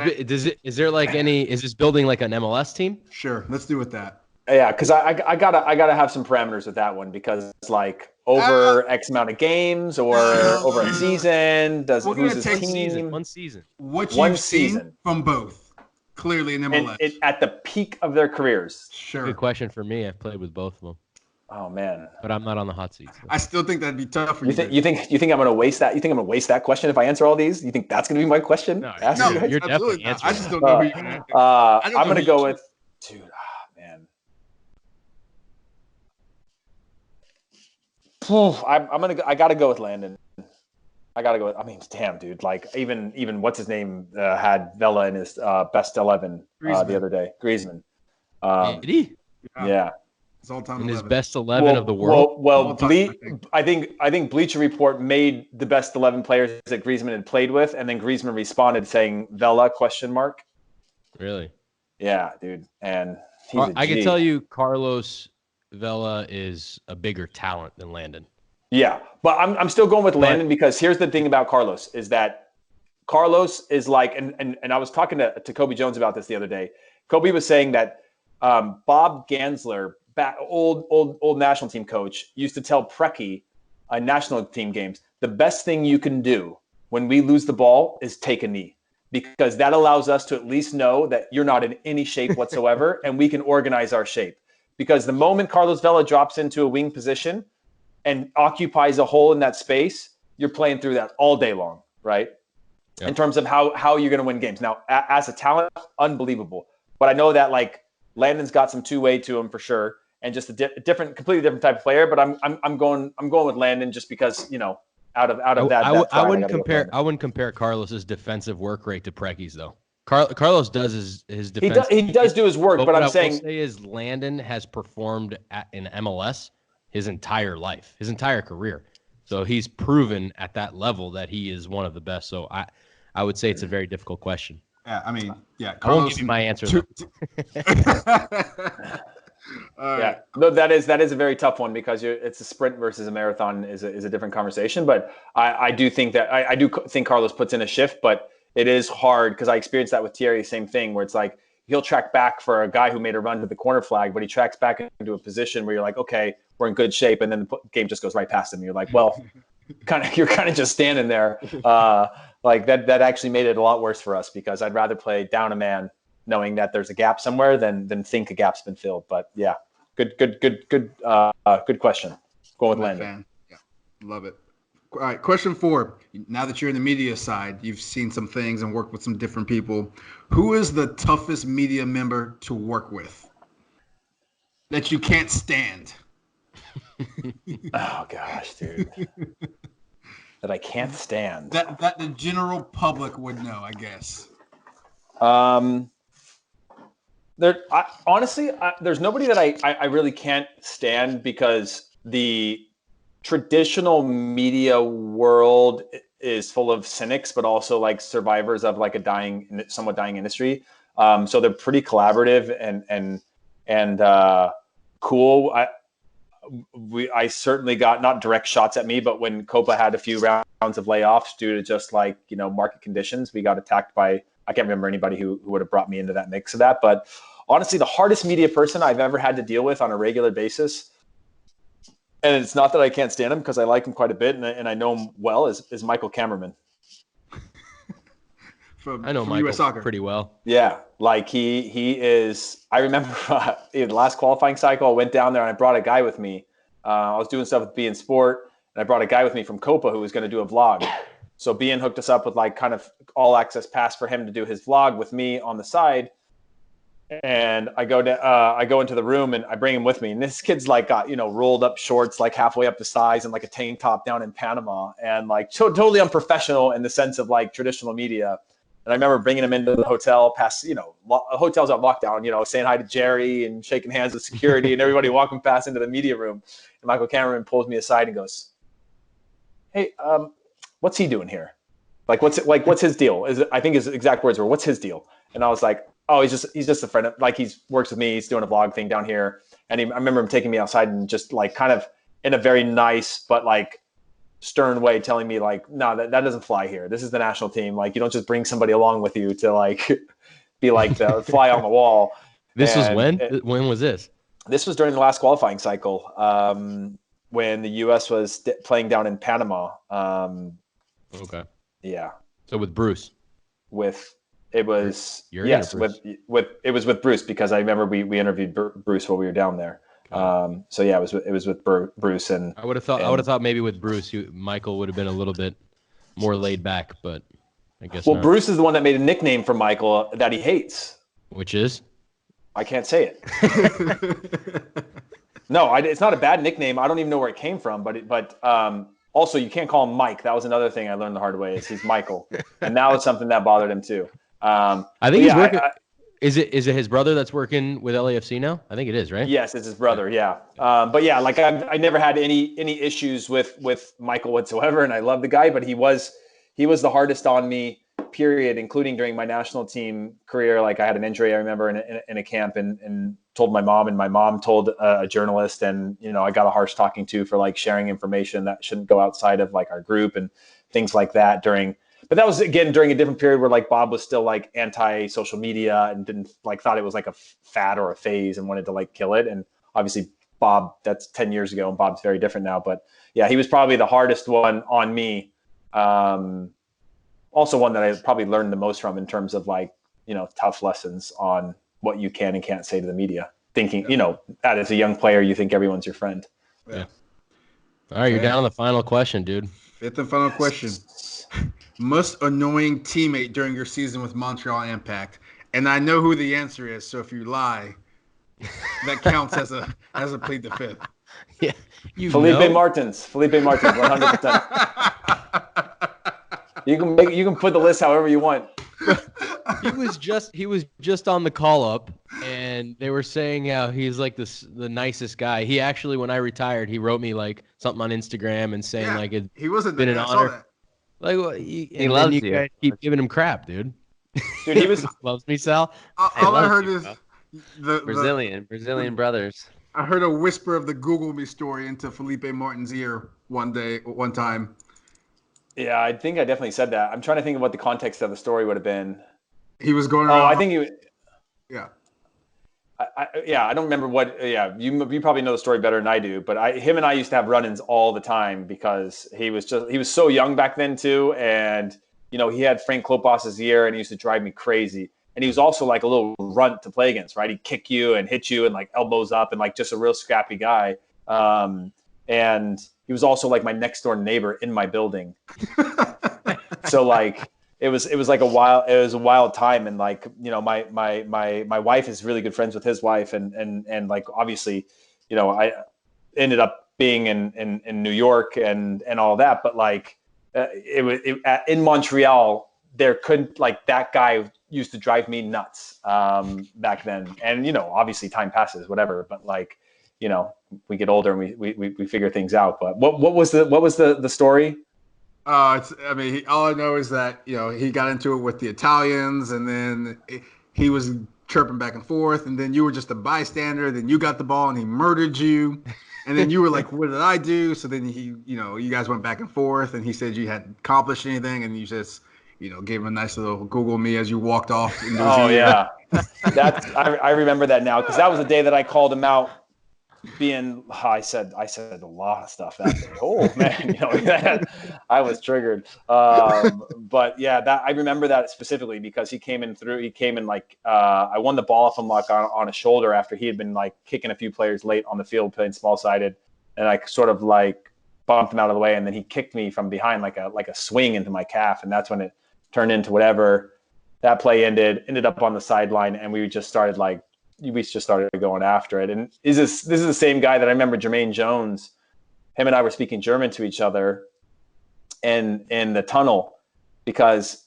building like an MLS team? Sure, let's do with that. Yeah, because I gotta have some parameters with that one, because it's like over X amount of games or over a season. Who's his team? One season. What you've seen from both, clearly in MLS. And at the peak of their careers. Sure. Good question for me. I've played with both of them. Oh man. But I'm not on the hot seat. So. I still think that'd be tough for you. You think I'm gonna waste that? You think I'm gonna waste that question if I answer all these? You think that's gonna be my question? No, you're definitely answering. I just don't know who you're gonna answer. I'm gonna go with, dude. Man. I gotta go with Landon. Damn, dude. Like even what's his name had Vela in his best 11 the other day. Griezmann. Did he? Yeah. It's all-time In his 11. best 11 of the world. Well, All-time, I think Bleacher Report made the best 11 players that Griezmann had played with, and then Griezmann responded saying Vela ? Really? Yeah, dude, and he's a I can G. tell you, Carlos Vela is a bigger talent than Landon. Yeah, but I'm still going with Landon because here's the thing about Carlos is that Carlos is like, and I was talking to Kobe Jones about this the other day. Kobe was saying that Bob Gansler, old national team coach, used to tell Preki on national team games, the best thing you can do when we lose the ball is take a knee, because that allows us to at least know that you're not in any shape whatsoever, and we can organize our shape. Because the moment Carlos Vela drops into a wing position and occupies a hole in that space, you're playing through that all day long, right? Yep. In terms of how you're going to win games. Now, as a talent, unbelievable. But I know that like Landon's got some two-way to him for sure, and just a completely different type of player. But I'm going with Landon just because, you know, out of that. I wouldn't compare Carlos's defensive work rate to Preki's though. Carlos does his defense. He does do his work, but I'm saying, what I will say is Landon has performed in MLS his entire life, his entire career. So he's proven at that level that he is one of the best. So I would say it's a very difficult question. Yeah, I mean, yeah. Carlos, I won't give you my answer. Yeah, no, that is a very tough one because it's a sprint versus a marathon is a different conversation. But I do think that I do think Carlos puts in a shift, but it is hard because I experienced that with Thierry, same thing, where it's like he'll track back for a guy who made a run to the corner flag, but he tracks back into a position where you're like, okay, we're in good shape, and then the game just goes right past him. You're like, well, you're kind of just standing there. Like that actually made it a lot worse for us because I'd rather play down a man knowing that there's a gap somewhere than think a gap's been filled. But yeah, good question. Going with Landon. Yeah, love it. All right, question 4. Now that you're in the media side, you've seen some things and worked with some different people. Who is the toughest media member to work with that you can't stand? Oh gosh, dude. That I can't stand. That the general public would know, I guess. Honestly, there's nobody that I really can't stand because the traditional media world is full of cynics, but also like survivors of like a somewhat dying industry. So they're pretty collaborative and cool. I certainly got not direct shots at me, but when Copa had a few rounds of layoffs due to just like, you know, market conditions, we got attacked by, I can't remember anybody who would have brought me into that mix of that. But honestly, the hardest media person I've ever had to deal with on a regular basis, and it's not that I can't stand him because I like him quite a bit and I know him well, is Michael Kammerman. I know Michael US Soccer pretty well. Yeah, like he is. I remember in the last qualifying cycle, I went down there and I brought a guy with me. I was doing stuff with Bein Sport, and I brought a guy with me from Copa who was going to do a vlog. So Bein hooked us up with like kind of all access pass for him to do his vlog with me on the side. And I go into the room and I bring him with me. And this kid's like got, you know, rolled up shorts, like halfway up to size and like a tank top down in Panama and like totally unprofessional in the sense of like traditional media. And I remember bringing him into the hotel past, you know, hotels on lockdown, you know, saying hi to Jerry and shaking hands with security and everybody walking past into the media room. And Michael Cameron pulls me aside and goes, "Hey, what's he doing here? What's his deal?" I think his exact words were, "What's his deal?" And I was like, "Oh, he's just a friend. Like he works with me. He's doing a vlog thing down here." And I remember him taking me outside and just like kind of in a very nice but like stern way telling me like, "No, that doesn't fly here. This is the national team. Like you don't just bring somebody along with you to like be like the fly on the wall." This was when? When was this? This was during the last qualifying cycle when the U.S. was playing down in Panama. Okay. Yeah. So with Bruce. It was with Bruce because I remember we interviewed Bruce while we were down there. So yeah, it was with Bruce and I would have thought maybe with Bruce Michael would have been a little bit more laid back, but I guess not. Bruce is the one that made a nickname for Michael that he hates, which is I can't say it. No, it's not a bad nickname. I don't even know where it came from, but also you can't call him Mike. That was another thing I learned the hard way. He's Michael, and now it's something that bothered him too. I think Is it his brother that's working with LAFC now? I think it is, right? Yes, it's his brother. Yeah. But yeah, like I never had any issues with Michael whatsoever, and I love the guy, but he was the hardest on me, period, including during my national team career. Like I had an injury, I remember in a camp, and told my mom, and my mom told a journalist, and I got a harsh talking to for like sharing information that shouldn't go outside of like our group and things like that But that was again during a different period where like Bob was still like anti-social media and didn't like thought it was like a fad or a phase and wanted to like kill it. And obviously Bob, that's 10 years ago, and Bob's very different now. But yeah, he was probably the hardest one on me. Also one that I probably learned the most from in terms of like, tough lessons on what you can and can't say to the media. Thinking, that as a young player, you think everyone's your friend. Yeah. All right, you're down on the final question, dude. Fifth and final question. Most annoying teammate during your season with Montreal Impact. And I know who the answer is, so if you lie, that counts as a plead the fifth. Yeah. Felipe Martins, 100%. You can put the list however you want. He was just on the call up, and they were saying how he's like the nicest guy. He actually, when I retired, he wrote me like something on Instagram and saying like he wasn't been an honor. Like he loves you. Guys keep giving him crap, dude. Dude, he loves me, Sal. All I heard is the Brazilian brothers. I heard a whisper of the Google Me story into Felipe Martin's ear one time. Yeah, I think I definitely said that. I'm trying to think of what the context of the story would have been. He was going around. Oh, I think he. Yeah. I don't remember what. Yeah, you probably know the story better than I do. But him and I used to have run-ins all the time because he was so young back then too, and he had Frank Klopas' ear, and he used to drive me crazy. And he was also like a little runt to play against, right? He'd kick you and hit you and like elbows up and like just a real scrappy guy. And he was also like my next door neighbor in my building. So like it was like a wild time. And like, my wife is really good friends with his wife. And like, obviously, I ended up being in New York and all that. But like in Montreal, there couldn't like that guy used to drive me nuts back then. And, obviously time passes, whatever. But like, we get older and we figure things out. But what was the story? All I know is that he got into it with the Italians, and then he was chirping back and forth, and then you were just a bystander. Then you got the ball and he murdered you, and then you were like, "What did I do?" So then you guys went back and forth, and he said you hadn't accomplished anything, and you just gave him a nice little Google me as you walked off. Oh yeah, I remember that now because that was the day that I called him out. I said a lot of stuff that day. Oh man, I was triggered. But yeah, I remember that specifically because he came in like I won the ball off him like on a shoulder after he had been like kicking a few players late on the field playing small sided, and I sort of like bumped him out of the way, and then he kicked me from behind like a swing into my calf, and that's when it turned into whatever. That play ended up on the sideline, and we just started going after it. And this is the same guy that I remember, Jermaine Jones. Him and I were speaking German to each other in the tunnel because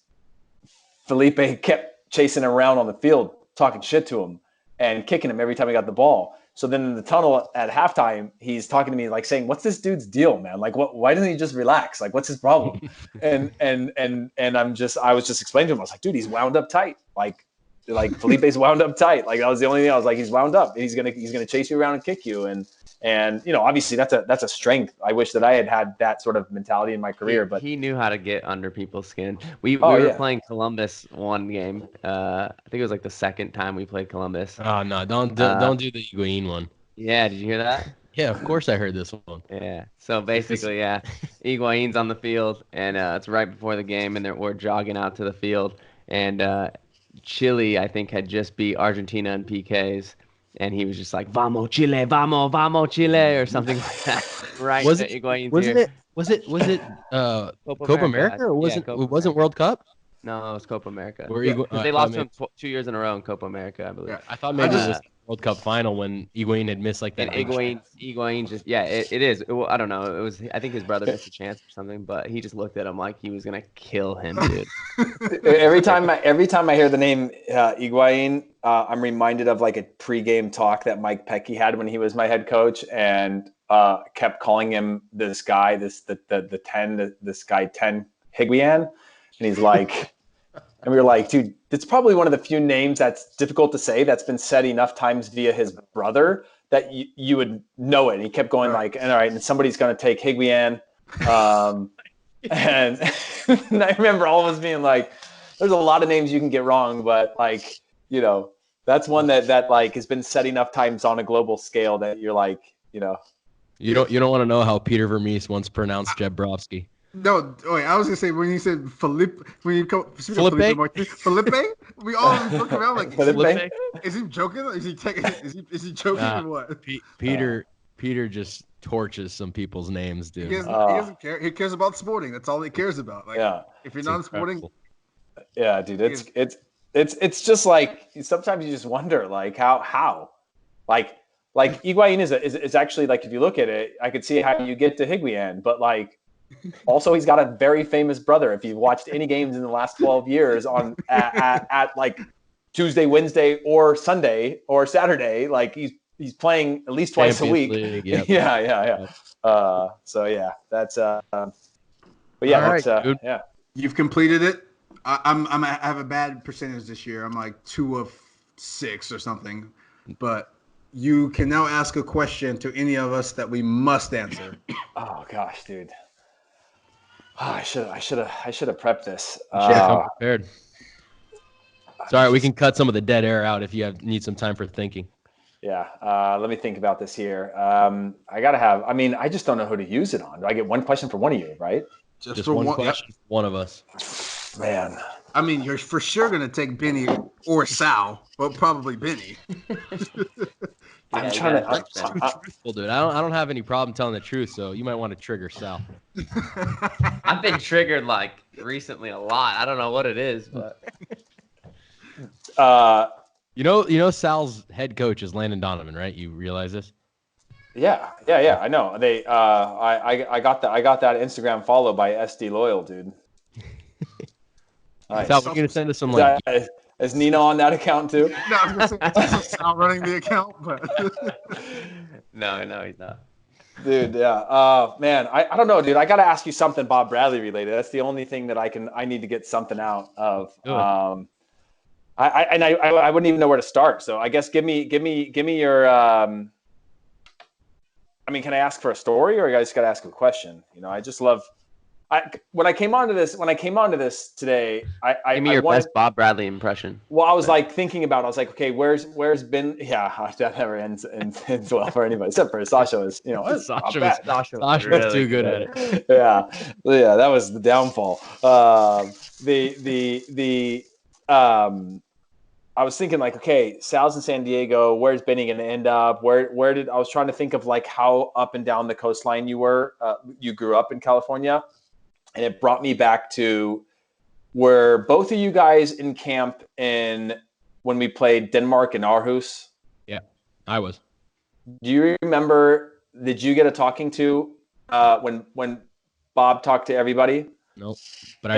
Felipe kept chasing him around on the field, talking shit to him and kicking him every time he got the ball. So then in the tunnel at halftime, he's talking to me like saying, "What's this dude's deal, man? Like, why doesn't he just relax? Like, what's his problem?" and I was just explaining to him. I was like, "Dude, he's wound up tight. Like Felipe's wound up tight." Like that was the only thing I was like, he's wound up. He's gonna chase you around and kick you. And obviously that's a strength. I wish that I had that sort of mentality in my career. But he knew how to get under people's skin. We were playing Columbus one game. I think it was like the second time we played Columbus. Oh no, don't do the Higuain one. Yeah, did you hear that? Yeah, of course I heard this one. Yeah. So basically, Higuain's on the field, and it's right before the game, and we're jogging out to the field, and Chile, I think, had just beat Argentina in PKs, and he was just like, "Vamos Chile, vamos Chile," or something like that. Right? Was it Copa America or it wasn't World Cup? No, it was Copa America. They lost to him 2 years in a row in Copa America, I believe. Yeah, I thought maybe it was World Cup final when Higuain had missed like that. And Higuain just it is. Well, I don't know. It was I think his brother missed a chance or something, but he just looked at him like he was gonna kill him, dude. every time I hear the name Higuain, I'm reminded of like a pregame talk that Mike Pecky had when he was my head coach, and kept calling him this guy, this 10 Higuain, and he's like. And we were like, dude, it's probably one of the few names that's difficult to say that's been said enough times via his brother that you would know it. And he kept going like, and all right, and somebody's going to take Higuain. And I remember all of us being like, there's a lot of names you can get wrong, but like, you know, that's one that like has been said enough times on a global scale that you're like, you know. You don't want to know how Peter Vermees once pronounced Jebrovsky. No, wait, I was gonna say when you said Felipe, Felipe, we all look around like, Felipe? Is he joking? Is he joking or what? Peter just torches some people's names, dude. He doesn't care. He cares about sporting. That's all he cares about. Like, if you're not sporting, yeah, dude, it's just like sometimes you just wonder like how like Higuain is actually like if you look at it, I could see how you get to Higuain, but like. Also, he's got a very famous brother. If you've watched any games in the last 12 years at like Tuesday, Wednesday, or Sunday or Saturday, like he's playing at least twice a week. League, yep. Yeah. So yeah, that's. But yeah, all right, that's yeah. You've completed it. I have a bad percentage this year. I'm like 2 of 6 or something, but. You can now ask a question to any of us that we must answer. Oh gosh, dude. Oh, I should have prepped this. Come prepared. Sorry, we can cut some of the dead air out if you need some time for thinking. Yeah, let me think about this here. I just don't know who to use it on. Do I get one question for one of you, right? Just for one question for one of us. Man. I mean, you're for sure going to take Benny or Sal, but probably Benny. I'm trying to be truthful, dude. I don't have any problem telling the truth, so you might want to trigger Sal. I've been triggered like recently a lot. I don't know what it is, but you know Sal's head coach is Landon Donovan, right? You realize this? Yeah. I know. They I got that Instagram follow by SD Loyal, dude. Nice. Sal, we're gonna send us some like. Is Nino on that account too? No, I was going to say Sal running the account, but no, he's not. Dude, yeah. Man, I don't know, dude. I got to ask you something Bob Bradley related. That's the only thing that I need to get something out of. I wouldn't even know where to start. So I guess give me your. I mean, can I ask for a story, or you guys got to ask a question? You know, I just love. When I came onto this today, give me your best Bob Bradley impression. Well, I was like thinking about. I was like, okay, where's been? Yeah, that never ends well for anybody except for Sasha. Was Sasha was too good at it. Yeah, that was the downfall. I was thinking like, okay, Sal's in San Diego. Where's Benny going to end up? Where did I was trying to think of like how up and down the coastline you were. You grew up in California. And it brought me back to where both of you guys in camp when we played Denmark in Aarhus. Yeah, I was. Do you remember? Did you get a talking to when Bob talked to everybody? Nope. But I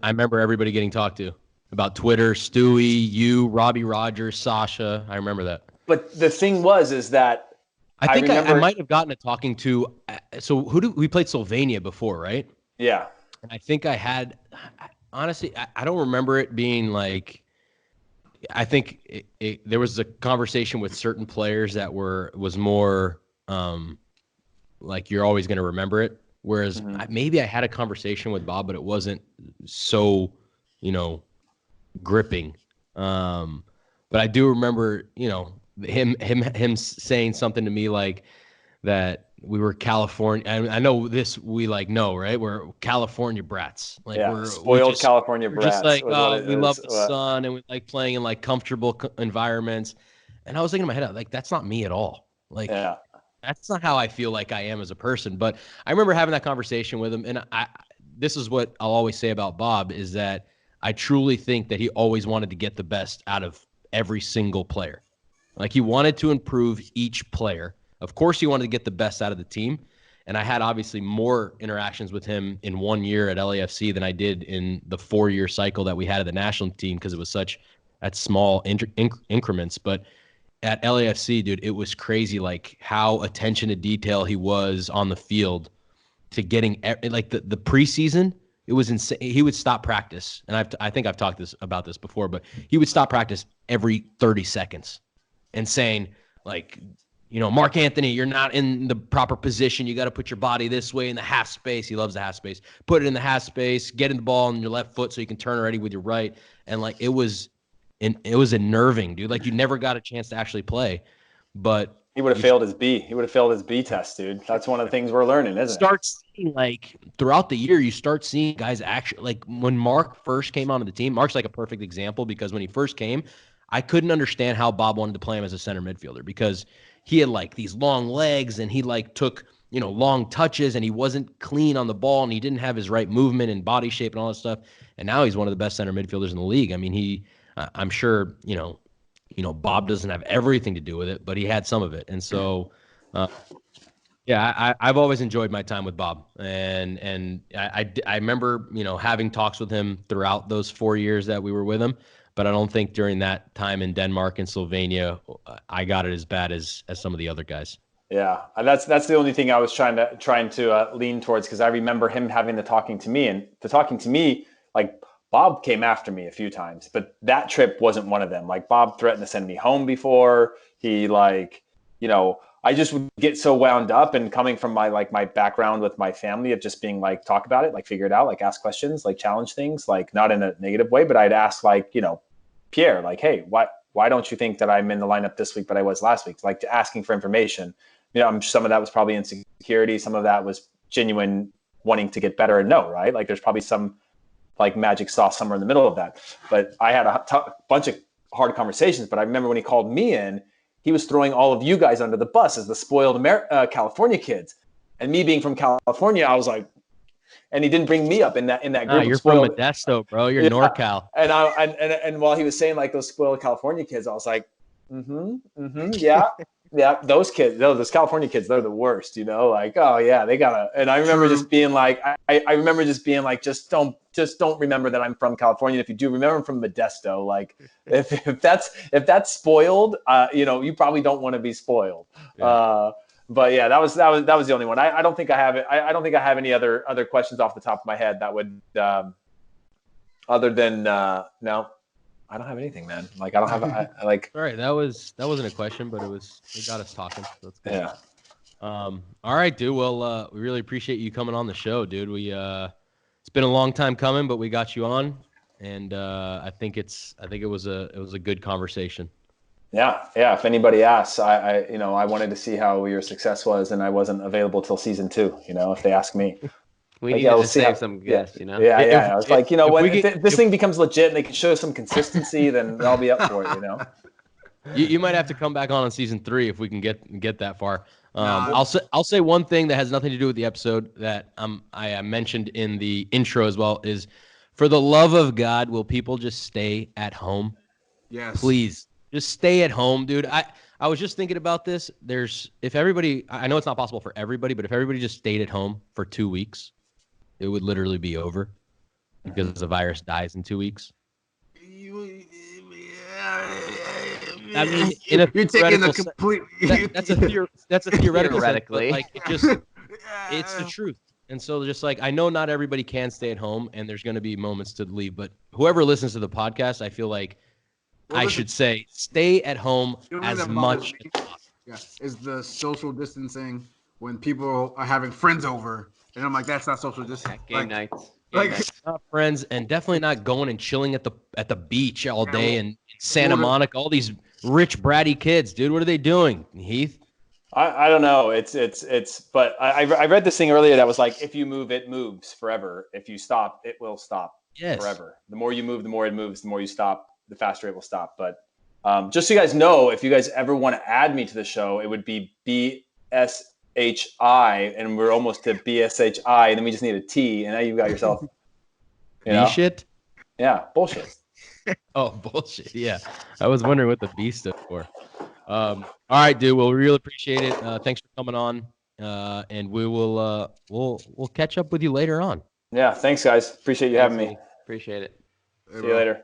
remember everybody getting talked to about Twitter. Stewie, you, Robbie Rogers, Sasha. I remember that. But the thing is that I think I might have gotten a talking to. So we played Sylvania before, right? Yeah. And I think I had, honestly, I don't remember it being like, I think there was a conversation with certain players that was more like you're always going to remember it. Whereas maybe I had a conversation with Bob, but it wasn't so, gripping. But I do remember, him saying something to me like that. We were California, and I know this. We know, right? We're California brats. Like we're spoiled California brats. Just like, we love the sun, and we like playing in like comfortable environments. And I was thinking in my head, like, that's not me at all. Like, that's not how I feel like I am as a person. But I remember having that conversation with him, and this is what I'll always say about Bob is that I truly think that he always wanted to get the best out of every single player. Like, he wanted to improve each player. Of course, he wanted to get the best out of the team. And I had obviously more interactions with him in 1 year at LAFC than I did in the 4-year cycle that we had at the national team, because it was such at small increments. But at LAFC, dude, it was crazy, like how attention to detail he was on the field to getting like the preseason. It was insane. He would stop practice, and I think I've talked about this before, but he would stop practice every 30 seconds and saying, like, Mark Anthony, you're not in the proper position. You got to put your body this way in the half space. He loves the half space. Put it in the half space. Get in the ball on your left foot so you can turn already with your right. And like, it was unnerving, dude. Like, you never got a chance to actually play, but he would have failed his B. He would have failed his B test, dude. That's one of the things we're learning, isn't it? Start seeing, like, throughout the year, you start seeing guys actually, like, when Mark first came onto the team. Mark's like a perfect example, because when he first came, I couldn't understand how Bob wanted to play him as a center midfielder, because he had like these long legs and he like took, long touches, and he wasn't clean on the ball, and he didn't have his right movement and body shape and all that stuff. And now he's one of the best center midfielders in the league. I mean, I'm sure, Bob doesn't have everything to do with it, but he had some of it. And so, I've always enjoyed my time with Bob, and I remember, having talks with him throughout those 4 years that we were with him. But I don't think during that time in Denmark and Slovenia, I got it as bad as some of the other guys. Yeah, that's the only thing I was trying to lean towards, because I remember him having the talking to me, like, Bob came after me a few times, but that trip wasn't one of them. Like, Bob threatened to send me home before. He, like, I just would get so wound up, and coming from my background with my family of just being like, talk about it, like, figure it out, like, ask questions, like, challenge things, like, not in a negative way, but I'd ask, like, Pierre, like, hey, why don't you think that I'm in the lineup this week, but I was last week? Like, asking for information. Some of that was probably insecurity. Some of that was genuine wanting to get better and know, right? Like, there's probably some like magic sauce somewhere in the middle of that. But I had a bunch of hard conversations. But I remember when he called me in, he was throwing all of you guys under the bus as the spoiled California kids. And me being from California, I was like, and he didn't bring me up in that group. You're from Modesto, bro. You're NorCal. And while he was saying like those spoiled California kids, I was like, yeah. Yeah, those kids, those California kids, they're the worst, like, oh yeah, they gotta. And I remember just being like, I remember just being like, just don't remember that I'm from California. If you do, remember I'm from Modesto. Like, if that's spoiled, you probably don't want to be spoiled. Yeah. But yeah, that was the only one. I don't think I have it. I don't think I have any other questions off the top of my head that would, other than no. I don't have anything, man. Like, I don't have like. All right, that wasn't a question, but it got us talking. So that's good. Yeah. All right, dude. Well, we really appreciate you coming on the show, dude. It's been a long time coming, but we got you on, and I think it was a good conversation. Yeah. If anybody asks, I wanted to see how your success was, and I wasn't available till season 2. If they ask me. We need to save some guests, Yeah. I was like, if this thing becomes legit and they can show some consistency, then I'll be up for it, You might have to come back on season 3 if we can get that far. I'll say one thing that has nothing to do with the episode that I mentioned in the intro as well is, for the love of God, will people just stay at home? Yes. Please, just stay at home, dude. I was just thinking about this. If everybody, I know it's not possible for everybody, but if everybody just stayed at home for 2 weeks, it would literally be over, because the virus dies in 2 weeks. I mean, you're taking the complete. That's a theoretical. Theoretically, like, it's the truth. And so, just like, I know not everybody can stay at home, and there's going to be moments to leave. But whoever listens to the podcast, I feel like I should say, stay at home as much as possible. Yeah, is the social distancing when people are having friends over. And I'm like, that's not social distancing. Game nights. Not friends, and definitely not going and chilling at the beach all day in Santa Monica. All these rich bratty kids, dude. What are they doing, Heath? I don't know. But I read this thing earlier that was like, if you move, it moves forever. If you stop, it will stop forever. The more you move, the more it moves. The more you stop, the faster it will stop. But just so you guys know, if you guys ever want to add me to the show, it would be BSHI, and we're almost to BSHI, and then we just need a T, and now you've got yourself. B-shit? Yeah, bullshit. Oh, bullshit. Yeah. I was wondering what the B stood for. All right, dude. Well, we really appreciate it. Thanks for coming on. And we will we'll catch up with you later on. Yeah, thanks guys. Appreciate you having me. Appreciate it. See you later.